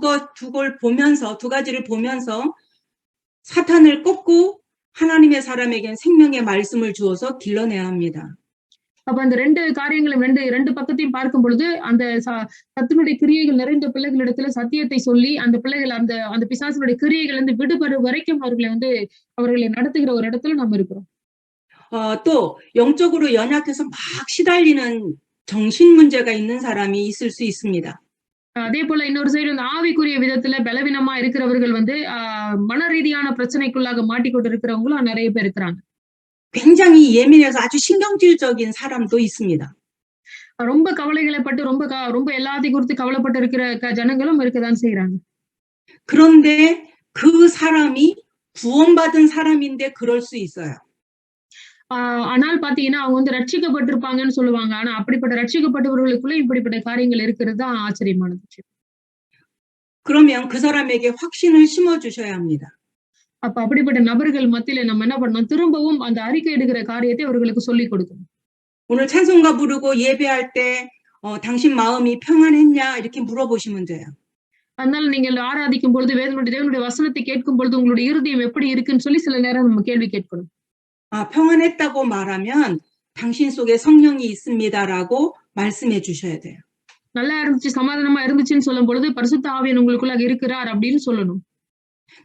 가지를 보면서 사탄을 꺾고 하나님의 사람에겐 생명의 말씀을 주어서 길러내야 합니다. அப்ப அந்த ரெண்டு காரியங்களும் ரெண்டு பக்கத்தையும் பார்க்கும் பொழுது அந்த சத்துனுடைய கிரியைகள் நிறைந்த பிள்ளைகளிடத்துல சத்தியத்தை சொல்லி அந்த பிள்ளைகள் அந்த பிசாசுடைய கிரியைகள் வந்து விடுபடும் வரைக்கும் அவர்களை நடத்துகிற ஒரு இடத்துல நம்ம இருக்கிறோம். 또 영적으로 연약해서 막 시달리는 정신 문제가 있는 사람이 있을 수 있습니다. அதே போல இன்னொரு சைடு இந்த ஆவிக்குரிய விதத்துல பலவீனமா இருக்கிறவர்கள் வந்து மன ரீதியான பிரச்சனைக்குள்ளாக மாட்டிக்கொண்டு இருக்கிறவங்களும் நிறைய பேர் இருக்கிறாங்க. 굉장히 예민해서 아주 신경질적인 사람도 있습니다. ரொம்ப கவலைகளை பட்டு ரொம்ப எல்லாத்தையும் குறித்து கவலைப்பட்டு இருக்கிற ஜனங்களும் இருக்கதான் செய்யறாங்க. 그런데 그 사람이 구원받은 사람인데 그럴 수 있어요. ஆனால் பாத்தீங்கன்னா அவங்க வந்து ரட்சிக்கப்பட்டிருப்பாங்கன்னு சொல்லுவாங்க. ஆனா அப்படிப்பட்ட ரட்சிக்கப்பட்டவர்களுக்குள்ள இப்படிப்பட்ட காரியங்கள் இருக்கிறது தான் ஆச்சரியமான விஷயம். 그러면 그 사람에게 확신을 심어 주셔야 합니다. அப்ப அப்படிப்பட்ட நபர்கள் மத்தியில நம்ம என்ன பண்ணணும்? திரும்பவும் அந்த அறிக்கை எடுக்கிற காரியத்தை அவர்களுக்கு சொல்லிக் கொடுக்கணும். 오늘 찬송가 부르고 예배할 때 당신 마음이 평안했냐 이렇게 물어보시면 돼요. அதனால நீங்கள் ஆராதிக்கும் பொழுது தேவனுடைய வசனத்தை கேட்கும் பொழுது உங்களுடைய இருதயம் எப்படி இருக்குன்னு சொல்லி சில நேரம் நம்ம கேள்வி கேட்கணும். 평안했다고 말하면 당신 속에 성령이 있습니다라고 말씀해 주셔야 돼요. நல்லா இருந்துச்சு சமாதானமா இருந்துச்சுன்னு சொல்லும் பொழுது பரிசுத்த ஆவியானவர் உங்களுக்குள்ள இருக்கிறார் அப்படின்னு சொல்லணும்.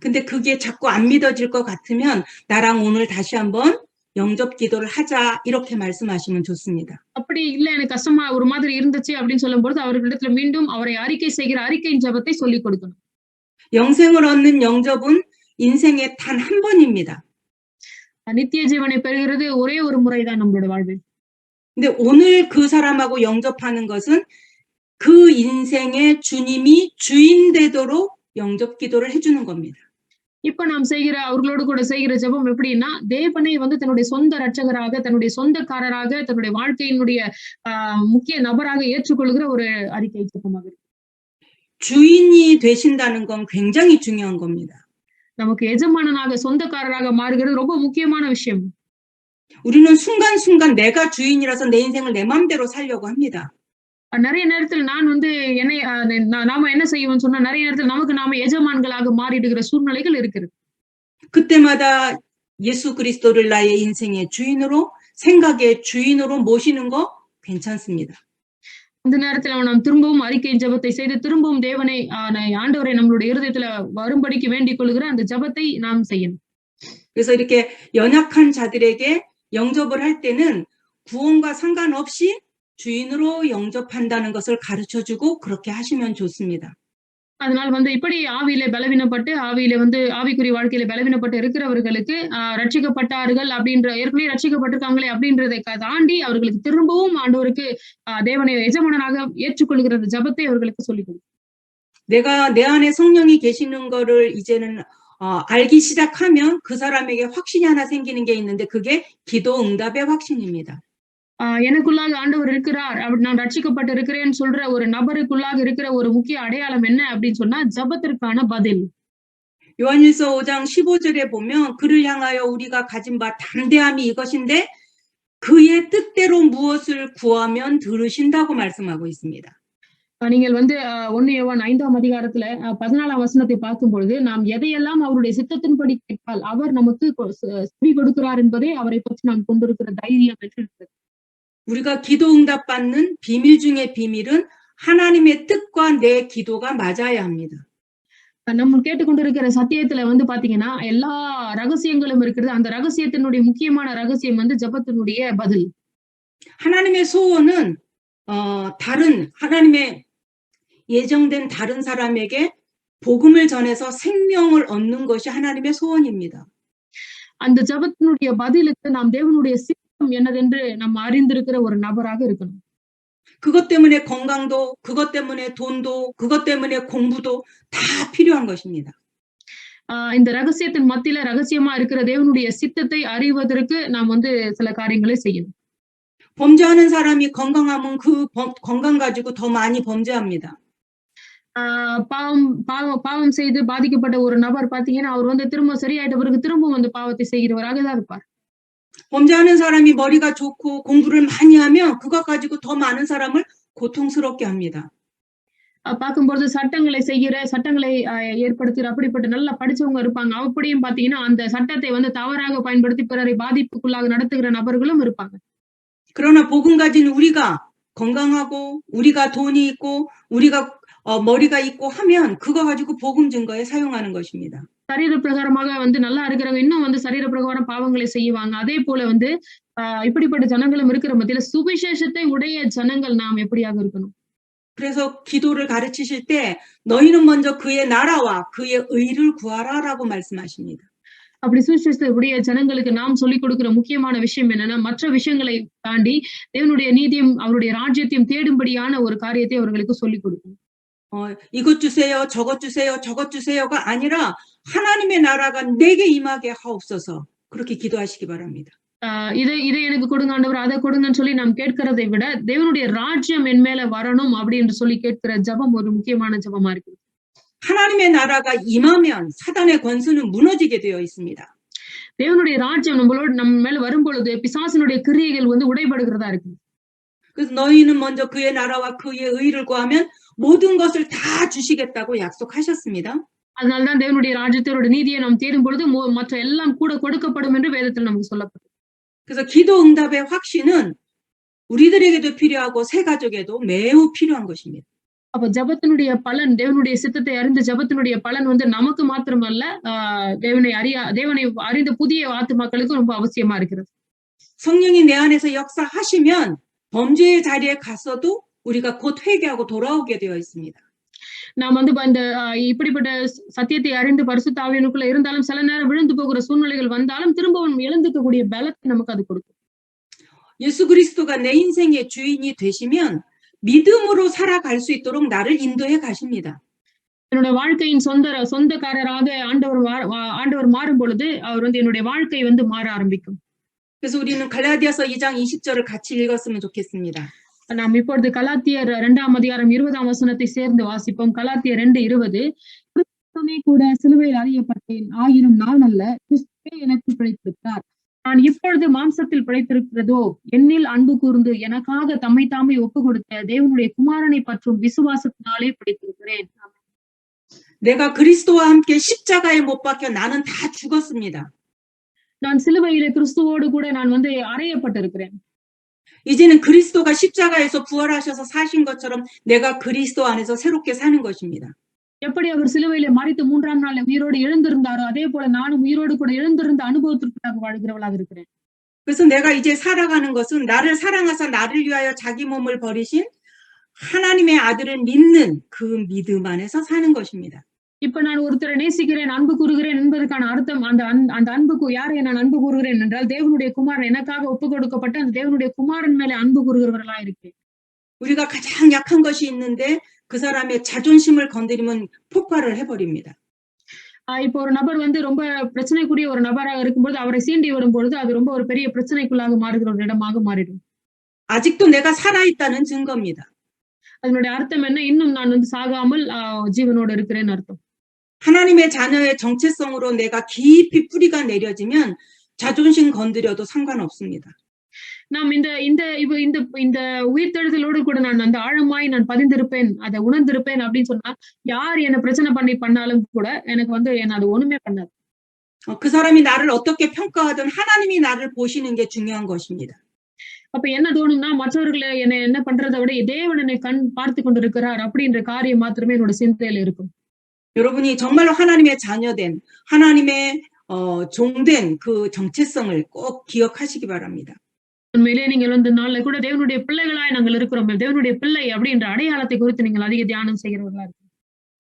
근데 그게 자꾸 안 믿어질 것 같으면 나랑 오늘 다시 한번 영접 기도를 하자 이렇게 말씀하시면 좋습니다. அப்படி இல்ல எனக்கு கஷ்டமா ஒரு மாதிரி இருந்துச்சு அப்படின்னு சொல்லும் பொழுது அவர்களிடத்துல மீண்டும் அவரை அறிக்கை செய்கிற அறிக்கையின் ஜெபத்தை சொல்லிக் கொடுக்கணும். 영생을 얻는 영접은 인생에 단 한 번입니다. நித்திய ஜீவனை பெறுகிறது ஒரே ஒரு முறைதான் நம்மளோட வாழ்வில். 근데 오늘 그 사람하고 영접하는 것은 그 인생의 주님이 주인 되도록 영접 기도를 해주는 겁니다. இப்ப நாம் அவர்களோடு கூட செய்கிற ஜெபம் எப்படின்னா தேவனை வந்து தன்னுடைய சொந்த ரட்சகராக தன்னுடைய சொந்தக்காரராக தன்னுடைய வாழ்க்கையினுடைய முக்கிய நபராக ஏற்றுக்கொள்கிற ஒரு அறிக்கை ஜெபமாக இருக்கு. 주인이 되신다는 건 굉장히 중요한 겁니다. நமக்கு எஜமானனாக சொந்தக்காரராக மாறுகிறது ரொம்ப முக்கியமான விஷயம். 우리는 순간순간 내가 주인이라서 내 인생을 내 마음대로 살려고 합니다. நிறைய நேரத்தில் நான் வந்து நாம என்ன செய்வோம்னு சொன்னா நிறைய நேரத்தில் நமக்கு நாம எஜமான்களாக மாறிடுகிற சூழ்நிலைகள் இருக்கிறது. 그때마다 예수 그리스도를 나의 인생의 주인으로, 생각의 주인으로 모시는 거 괜찮습니다. அந்த நேரத்துல நாம் திரும்பவும் அறிக்கை ஜெபத்தை செய்து திரும்பவும் தேவனை ஆண்டவரை நம்மளுடைய இருதயத்துல வரும்படிக்கு வேண்டிக் கொள்கிற அந்த ஜெபத்தை நாம் செய்யணும். 그래서 이렇게 연약한 자들에게 영접을 할 때는 구원과 상관없이 주인으로 영접한다는 것을 가르쳐주고 그렇게 하시면 좋습니다. அதனால வந்து இப்படி ஆவியிலே பலவீனப்பட்டு ஆவியிலே வந்து ஆவிக்குரிய வாழ்க்கையில பலவீனப்பட்டு இருக்கிறவர்களுக்கு ரட்சிக்கப்பட்டார்கள் அப்படின்ற ஏற்கனவே ரட்சிக்கப்பட்டிருக்காங்களே அப்படின்றதை தாண்டி அவர்களுக்கு திரும்பவும் ஆண்டவருக்கு தேவனை எஜமானனாக ஏற்றுக்கொள்கிற அந்த ஜபத்தை அவர்களுக்கு சொல்லிக் கொடுக்கும். 내가 내 안에 성령이 계시는 거를 이제는 알기 시작하면 그 사람에게 확신이 하나 생기는 게 있는데 그게 기도 응답의 확신입니다. எனக்குள்ளாக ஆண்டவர் இருக்கிறார், நான் ரட்சிக்கப்பட்டு இருக்கிறேன்னு சொல்ற ஒரு நபருக்குள்ளாக இருக்கிற ஒரு முக்கிய அடையாளம் என்ன அப்படின்னு சொன்னா ஜபத்திற்கான பதில். 요한일서 5장 15절에 보면 그를 향하여 우리가 가진 바 담대함이 이것인데 그의 뜻대로 무엇을 구하면 들으신다고 말씀하고 있습니다. நீங்கள் வந்து 1 யோவான் 5ஆம் அதிகாரத்துல 14ஆம் வசனத்தை பார்க்கும் பொழுது நாம் எதையெல்லாம் அவருடைய சித்தத்தின்படி கேட்டால் அவர் நமக்கு செவி கொடுக்கிறார் என்பதை அவரை பற்றி நாம் கொண்டிருக்கிற தைரியம் என்று இருக்கிறது. 우리가 기도 응답 받는 비밀 중의 비밀은 하나님의 뜻과 내 기도가 맞아야 합니다. நம்ம கேட்டுக்கொண்டிருக்கிற சத்தியத்துல வந்து பாத்தீங்கன்னா எல்லா ரகசியங்களும் இருக்கிறது. அந்த ரகசியத்தினுடைய முக்கியமான ரகசியம் வந்து ஜெபத்தினுடைய பதில். 하나님의 소원은 다른 하나님의 예정된 다른 사람에게 복음을 전해서 생명을 얻는 것이 하나님의 소원입니다. அந்த ஜெபத்தினுடைய பதிலுக்கு நாம் தேவனுடைய சித்தம் என்னதென்று நாம் அறிந்திருக்கிற ஒரு நபராக இருக்கணும். 그것 때문에 건강도, 그것 때문에 돈도, 그것 때문에 공부도 다 필요한 것입니다. இந்த ரகசியத்தின் மத்தியில ரகசியமா இருக்கிற தேவனுடைய சித்தத்தை அறிவதற்கு நாம் வந்து சில காரியங்களை செய்யணும். 범죄하는 사람이 건강하면 그 건강 가지고 더 많이 범죄합니다. பாவம் செய்து பாதிக்கப்பட்ட ஒரு நபர் பாத்தீங்கன்னா அவர் வந்து திரும்ப சரியாயிட்ட பிறகு திரும்பவும் அந்த பாவத்தை செய்கிறவராக தான் இருப்பார். 범죄하는 사람이 머리가 좋고 공부를 많이 하면 그것 가지고 더 많은 사람을 고통스럽게 합니다. பார்க்கும்போது சட்டங்களை ஏற்படுத்துகிற அப்படிப்பட்ட நல்லா படிச்சவங்க இருப்பாங்க. அப்படியும் பாத்தீங்கன்னா அந்த சட்டத்தை வந்து தவறாக பயன்படுத்தி பிறரை பாதிப்புக்குள்ளாக நடத்துகிற நபர்களும் இருப்பாங்க. 그러나 복음 가진 우리가 건강하고 우리가 돈이 있고 우리가 머리가 있고 하면 그거 가지고 복음 증거에 사용하는 것입니다. சரீர பிரகாரமாக வந்து நல்லா இருக்கிறவங்க இன்னும் வந்து சரீர பிரகாரம் பாவங்களை செய்வாங்க. அதே போல வந்து இப்படிப்பட்ட ஜனங்களும் இருக்கிற மத்தியில சுவிசேஷத்தை உடைய ஜனங்கள் நாம் எப்படியாக இருக்கணும். 그래서 기도를 가르치실 때 너희는 먼저 그의 나라와 그의 의를 구하라라고 말씀하십니다. அப்படி சுவிசேஷத்தை உடைய ஜனங்களுக்கு நாம் சொல்லிக் கொடுக்கிற முக்கியமான விஷயம் என்னன்னா மற்ற விஷயங்களை தாண்டி தேவனுடைய நீதியும் அவருடைய ராஜ்யத்தையும் தேடும்படியான ஒரு காரியத்தை அவர்களுக்கு சொல்லிக் கொடுக்கும். 이것 주세요, 저것 주세요, 저것 주세요가 아니라 하나님의 나라가 내게 임하게 하옵소서. 그렇게 기도하시기 바랍니다. இதை எனக்கு கொடுங்க ஆண்டவர், அதை கொடுங்கன்னு சொல்லி நாம் கேட்கிறதை விட தேவனுடைய ராஜ்யம் என் மேல வரணும் அப்படின்னு சொல்லி கேட்கிற ஜெபம் ஒரு முக்கியமான ஜெபமா இருக்கு. 하나님의 나라가 임하면 사단의 권수는 무너지게 되어 있습니다. தேவனுடைய ராஜ்யம் நம்ம மேல வரும் பொழுது பிசாசினுடைய கிரியைகள் வந்து உடைபடுகிறதா இருக்கு. 그래서 너희는 먼저 그의 나라와 그의 의를 구하면 모든 것을 다 주시겠다고 약속하셨습니다. அதனால்தான் தேவனுடைய ராஜ்யத்தோட நீதியை நாம் தேடும் பொழுது மற்ற எல்லாம் கூட கொடுக்கப்படும் என்று வேதத்தில் நமக்கு சொல்லப்பட்டது. 그래서 기도 응답의 확신은 우리들에게도 필요하고 새 가족에도 매우 필요한 것입니다. அப்ப ஜெபத்தினுடைய பலன், தேவனுடைய சித்தத்தை அறிந்த ஜெபத்தினுடைய பலன் வந்து நமக்கு மாத்திரமல்ல தேவனை அறிந்த புதிய ஆத்துமாக்களுக்கு ரொம்ப அவசியமா இருக்கிறது. 성령이 내 안에서 역사하시면 범죄의 자리에 갔어도 우리가 곧 회개하고 돌아오게 되어 있습니다. நாம் வந்து இந்த இப்படிப்பட்ட சத்தியத்தை அறிந்து பரிசுத்த ஆவியானவருக்குள்ள இருந்தாலும் சில நேரம் விழுந்து போகிற சூழ்நிலைகள் வந்தாலும் திரும்பவும் எழுந்துக்கக்கூடிய பலத்தை நமக்கு அது கொடுக்கும். 예수 그리스도가 내 인생의 주인이 되시면 믿음으로 살아갈 수 있도록 나를 인도해 가십니다. என்னோட வாழ்க்கையின் சொந்தக்காரராக ஆண்டவர் மாறும் பொழுது அவர் வந்து என்னுடைய வாழ்க்கை வந்து மாற ஆரம்பிக்கும். 그래서 우리는 갈라디아서 2장 20절을 같이 읽었으면 좋겠습니다. நாம் இப்பொழுது கலாத்தியர் 2ஆம் அதிகாரம் 20ஆம் வசனத்தை சேர்ந்து வாசிப்போம். கலாத்தியர் 2:20 கிறிஸ்துவே கூட சிலுவையில் அறையப்பட்டேன், ஆயினும் நான் அல்ல, கிறிஸ்துவே எனக்கு பிழைத்திருக்கிறார். நான் இப்பொழுது மாம்சத்தில் பிழைத்திருக்கிறதோ என்னில் அன்பு கூர்ந்து எனக்காக தம்மை தாமே ஒப்பு கொடுத்த தேவனுடைய குமாரனை பற்றும் விசுவாசத்தினாலே பிழைத்திருக்கிறேன். 내가 그리스도와 함께 십자가에 못 박혀 나는 다 죽었습니다. நான் சிலுவையிலே கிறிஸ்துவோடு கூட நான் வந்து அறையப்பட்டிருக்கிறேன். 이제는 그리스도가 십자가에서 부활하셔서 사신 것처럼 내가 그리스도 안에서 새롭게 사는 것입니다. எப்படி அவர் சிலுவையிலே மரித்து 3ஆம் நாள்ல உயிரோடு எழுந்திருந்தாரோ, அதே போல நானும் உயிரோடு கூட எழுந்திருந்த அனுபவத்திற்குள்ளாக வாழ்கிறவளாக இருக்கிறேன். 그래서 내가 이제 살아가는 것은 나를 사랑하사 나를 위하여 자기 몸을 버리신 하나님의 아들을 믿는 그 믿음 안에서 사는 것입니다. இப்ப நான் ஒருத்தரை நேசிக்கிறேன், அன்பு கூறுகிறேன் என்பதற்கான அர்த்தம் அந்த அன்புக்கு யாரை நான் அன்பு கூறுகிறேன் என்றால், தேவனுடைய குமாரன் எனக்காக ஒப்புக் கொடுக்கப்பட்ட அந்த தேவனுடைய குமாரன் மேலே அன்பு கூறுகிறவர்களா இருக்கேன். 우리가 가장 약한 것이 있는데 그 사람의 자존심을 건드리면 폭발을 해버립니다. இப்போ ஒரு நபர் வந்து ரொம்ப பிரச்சனைக்குரிய ஒரு நபராக இருக்கும்போது அவரை சீண்டி விடும் பொழுது அது ரொம்ப ஒரு பெரிய பிரச்சனைக்குள்ளாக மாறுகிற ஒரு இடமாக மாறிடும். 아직도 내가 살아있다는 증거입니다. அதனுடைய அர்த்தம் என்ன? இன்னும் நான் வந்து சாகாமல் ஜீவனோடு இருக்கிறேன்னு அர்த்தம். 하나님의 자녀의 정체성으로 내가 깊이 뿌리가 내려지면 자존심 건드려도 상관없습니다. நாம் இந்த உயிர்த்தெழுதலோடு கூட நான் அந்த ஆழமாய் நான் பதிந்திருப்பேன், அதை உணர்ந்திருப்பேன் அப்படின்னு சொன்னா யார் என்ன பிரச்சனை பண்ணாலும் கூட எனக்கு வந்து என்ன அது ஒண்ணுமே பண்ணாது. 그 사람이 나를 어떻게 평가하든 하나님이 나를 보시는 게 중요한 것입니다. அப்ப என்ன தோணும்னா மற்றவர்களை என்ன பண்றதை விட தேவன் என்னை பார்த்து கொண்டிருக்கிறார் அப்படின்ற காரியம் மாத்திரமே என்னோட சிந்தையில இருக்கும். 여러분이 정말로 하나님의 자녀된 하나님의 종된 그 정체성을 꼭 기억하시기 바랍니다. உண்மையிலே நீங்கள் வந்து நாள்ல கூட தேவனுடைய பிள்ளைகளாய் நாங்கள் இருக்கிறோம். தேவனுடைய பிள்ளை அப்படின்ற அடையாளத்தை குறித்து நீங்கள் அதிக தியானம் செய்கிறவர்களா இருக்கும்.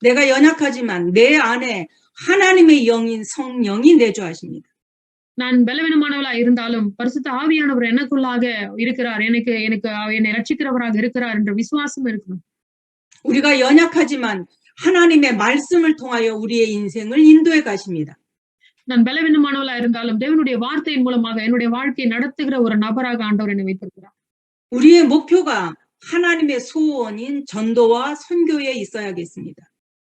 내가 연약하지만 내 안에 하나님의 영인 성령이 내주하십니다. நான் பலவீனமானவளா இருந்தாலும் பரிசுத்த ஆவியானவர் எனக்குள்ளாக இருக்கிறார். என்னை ரட்சிக்கிறவராக இருக்கிறார் என்ற விசுவாசம் இருக்கணும். 우리가 연약하지만 하나님의 말씀을 통하여 우리의 인생을 인도해 가십니다. நான் பலவீனமானவளா இருந்தாலும் தேவனுடைய வார்த்தையின் மூலமாக என்னுடைய வாழ்க்கையை நடத்துகிற ஒரு நபராக ஆண்டவர் என்னை வைத்திருக்கிறார். 우리의 목표가 하나님의 소원인 전도와 선교에 있어야겠습니다.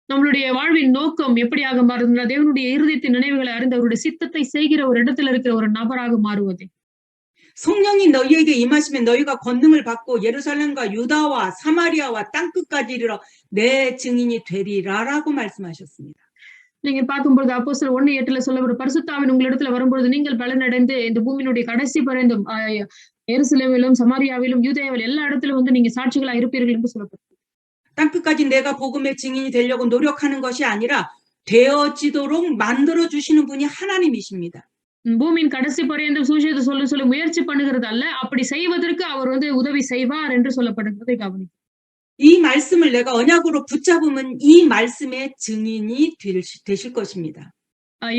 நம்மளுடைய வாழ்வின் நோக்கம் எப்படியாக மாறுதுன்னா தேவனுடைய இருதயத்தின் நினைவுகளை அறிந்து அவருடைய சித்தத்தை செய்கிற ஒரு இடத்துல இருக்கிற ஒரு நபராக மாறுவதே. 성령이 너희에게 임하시면 너희가 권능을 받고 예루살렘과 유다와 사마리아와 땅끝까지 이르러 내 증인이 되리라라고 말씀하셨습니다. நீங்க பார்க்கும்போது அப்போஸ்தலர் 1:8 சொல்லப்படுற பரிசுத்தாவின் உங்களிடத்துல வரும்பொழுது நீங்கள் பலனடைந்து இந்த பூமியினுடைய கடைசி பரியந்தம் எருசலேமிலும் சமாரியாவிலும் யூதேயாவில் எல்லா இடத்திலும் வந்து நீங்க சாட்சிகளா இருப்பீர்கள் என்று சொல்லப்பட்டது. 땅끝까지 내가 복음의 증인이 되려고 노력하는 것이 아니라 되어지도록 만들어 주시는 분이 하나님이십니다. பூமியின் கடைசி பரியந்தம் சுவிசேஷத்தை சொல்ல முயற்சி பண்ணுகிறது அல்ல, அப்படி செய்வதற்கு அவர் வந்து உதவி செய்வார் என்று சொல்லப்படுகிறதை கவனிக்கும். 이 말씀을 내가 언약으로 붙잡으면 이 말씀의 증인이 되실 것입니다.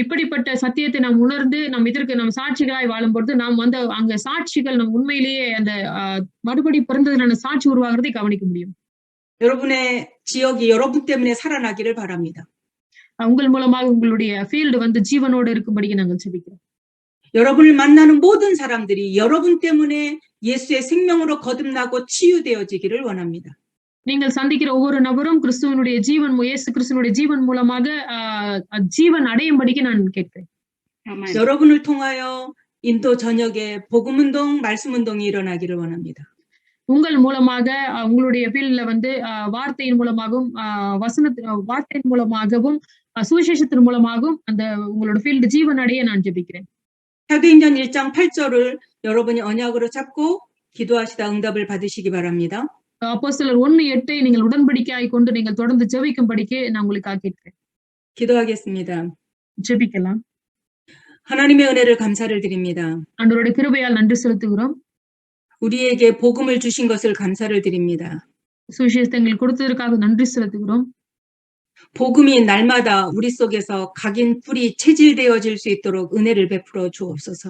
இப்படிப்பட்ட சத்தியத்தை நாம் உணர்ந்து நாம் சாட்சிகளாய் வாழும்பொழுது நாம் வந்து அங்க சாட்சிகள் நம் உண்மையிலேயே அந்த மறுபடி பிறந்ததுனால சாட்சி உருவாகிறதை கவனிக்க முடியும். 여러분의 지역이 여러분 때문에 살아나기를 바랍니다. உங்கள் மூலமாக உங்களுடைய ஃபீல்டு வந்து ஜீவனோடு இருக்கும்படி நாங்கள் ஜெபிக்கிறோம். 여러분을 만나는 모든 사람들이 여러분 때문에 예수의 생명으로 거듭나고 치유되어지기를 원합니다. நீங்கள் சந்திக்கிற ஒவ்வொரு நபரும் கிறிஸ்துவனுடைய ஜீவன் இயேசு கிறிஸ்துவனுடைய ஜீவன் மூலமாக ஜீவன் அடையும்படிக்கு நான் கேட்கிறேன். 여러분을 통하여 인도 전역에 복음 운동, 말씀 운동이 일어나기를 원합니다. உங்கள் மூலமாக உங்களுடைய ஃபீல்ட்ல வந்து வார்த்தையின் மூலமாகவும் வார்த்தையின் மூலமாகவும் சுவிசேஷத்தின் மூலமாகவும் அந்த உங்களோட ஃபீல்டு ஜீவன் அடைய நான் ஜெபிக்கிறேன். 사도행전 1장 8절을 여러분이 언약으로 잡고 기도하시다 응답을 받으시기 바랍니다. அப்போஸ்தலர் 1:8 நீங்கள் உடன்படிக்கையாய் கொண்டு நீங்கள் தொடர்ந்து ஜெபிக்கும்படிக்கு நான் உங்களுக்காக கேட்கிறேன். 기도하겠습니다. ஜெபிக்கலாம். 하나님의 은혜를 감사를 드립니다. ஆண்டவருடைய கிருபையால் நன்றி செலுத்துகிறோம். 우리에게 복음을 주신 것을 감사를 드립니다. சுவிசேஷத்தை எங்களுக்கு கொடுத்ததற்காக நன்றி செலுத்துகிறோம். 복음이 날마다 우리 속에서 각인 뿌리 체질되어질 수 있도록 은혜를 베풀어 주옵소서.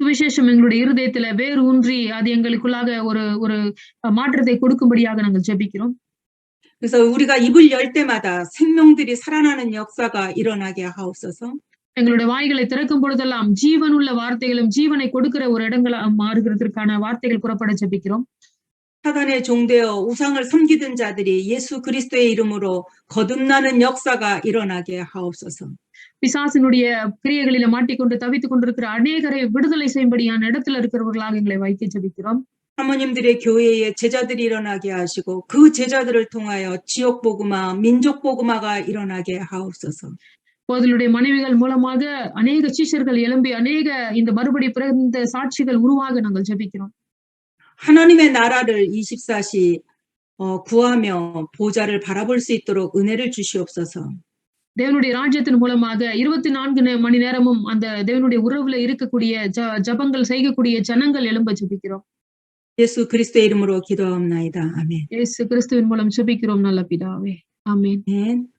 சுவிசேஷம் எங்களுடைய இருதயத்துல வேறு ஊன்றி அது எங்களுக்குள்ளாக ஒரு மாற்றத்தை கொடுக்கும்படியாக நாங்கள் ஜெபிக்கிறோம். 그래서 우리가 입을 열 때마다 생명들이 살아나는 역사가 일어나게 하옵소서. எங்களுடைய வாய்களை திறக்கும் பொழுதெல்லாம் ஜீவனுள்ள வார்த்தைகளும் ஜீவனை கொடுக்கிற ஒரு இடங்களா மாறுகிறதற்கான வார்த்தைகள் புறப்பட ஜெபிக்கிறோம். 사단의 종되어 우상을 섬기던 자들이 예수 그리스도의 이름으로 거듭나는 역사가 일어나게 하옵소서. பிசாசினுடைய கிரியைகளில மாட்டிக்கொண்டு தவித்துக் கொண்டிருக்கிற அநேகரை விடுதலை செய்யும்படியான இடத்துல இருக்கிறவர்களாக எங்களை வைத்து ஜெபிக்கிறோம். 사모님들의 교회에 제자들이 일어나게 하시고 그 제자들을 통하여 지역 복음화, 민족 복음화가 일어나게 하옵소서. போதலுடைய மனைவிகள் மூலமாக அநேக சீஷர்கள் எழும்பி அநேக இந்த மறுபடி பிறந்த சாட்சிகள் உருவாக நாங்கள் ஜெபிக்கிறோம். 하나님의 나라를 24시 구하며 보좌를 바라볼 수 있도록 은혜를 주시옵소서. தேவனுடைய ராஜ்யத்தின் மூலமாக 24 மணி நேரமும் அந்த தேவனுடைய உறவுல இருக்கக்கூடிய ஜபங்கள் செய்யக்கூடிய ஜனங்கள் எழும்ப ஜெபிக்கிறோம். 예수 그리스도의 이름으로 기도하옵나이다. 아멘. இயேசு கிறிஸ்துவின் மூலம் ஜெபிக்கிறோம் நல்ல பிதாவே. ஆமென். 아멘.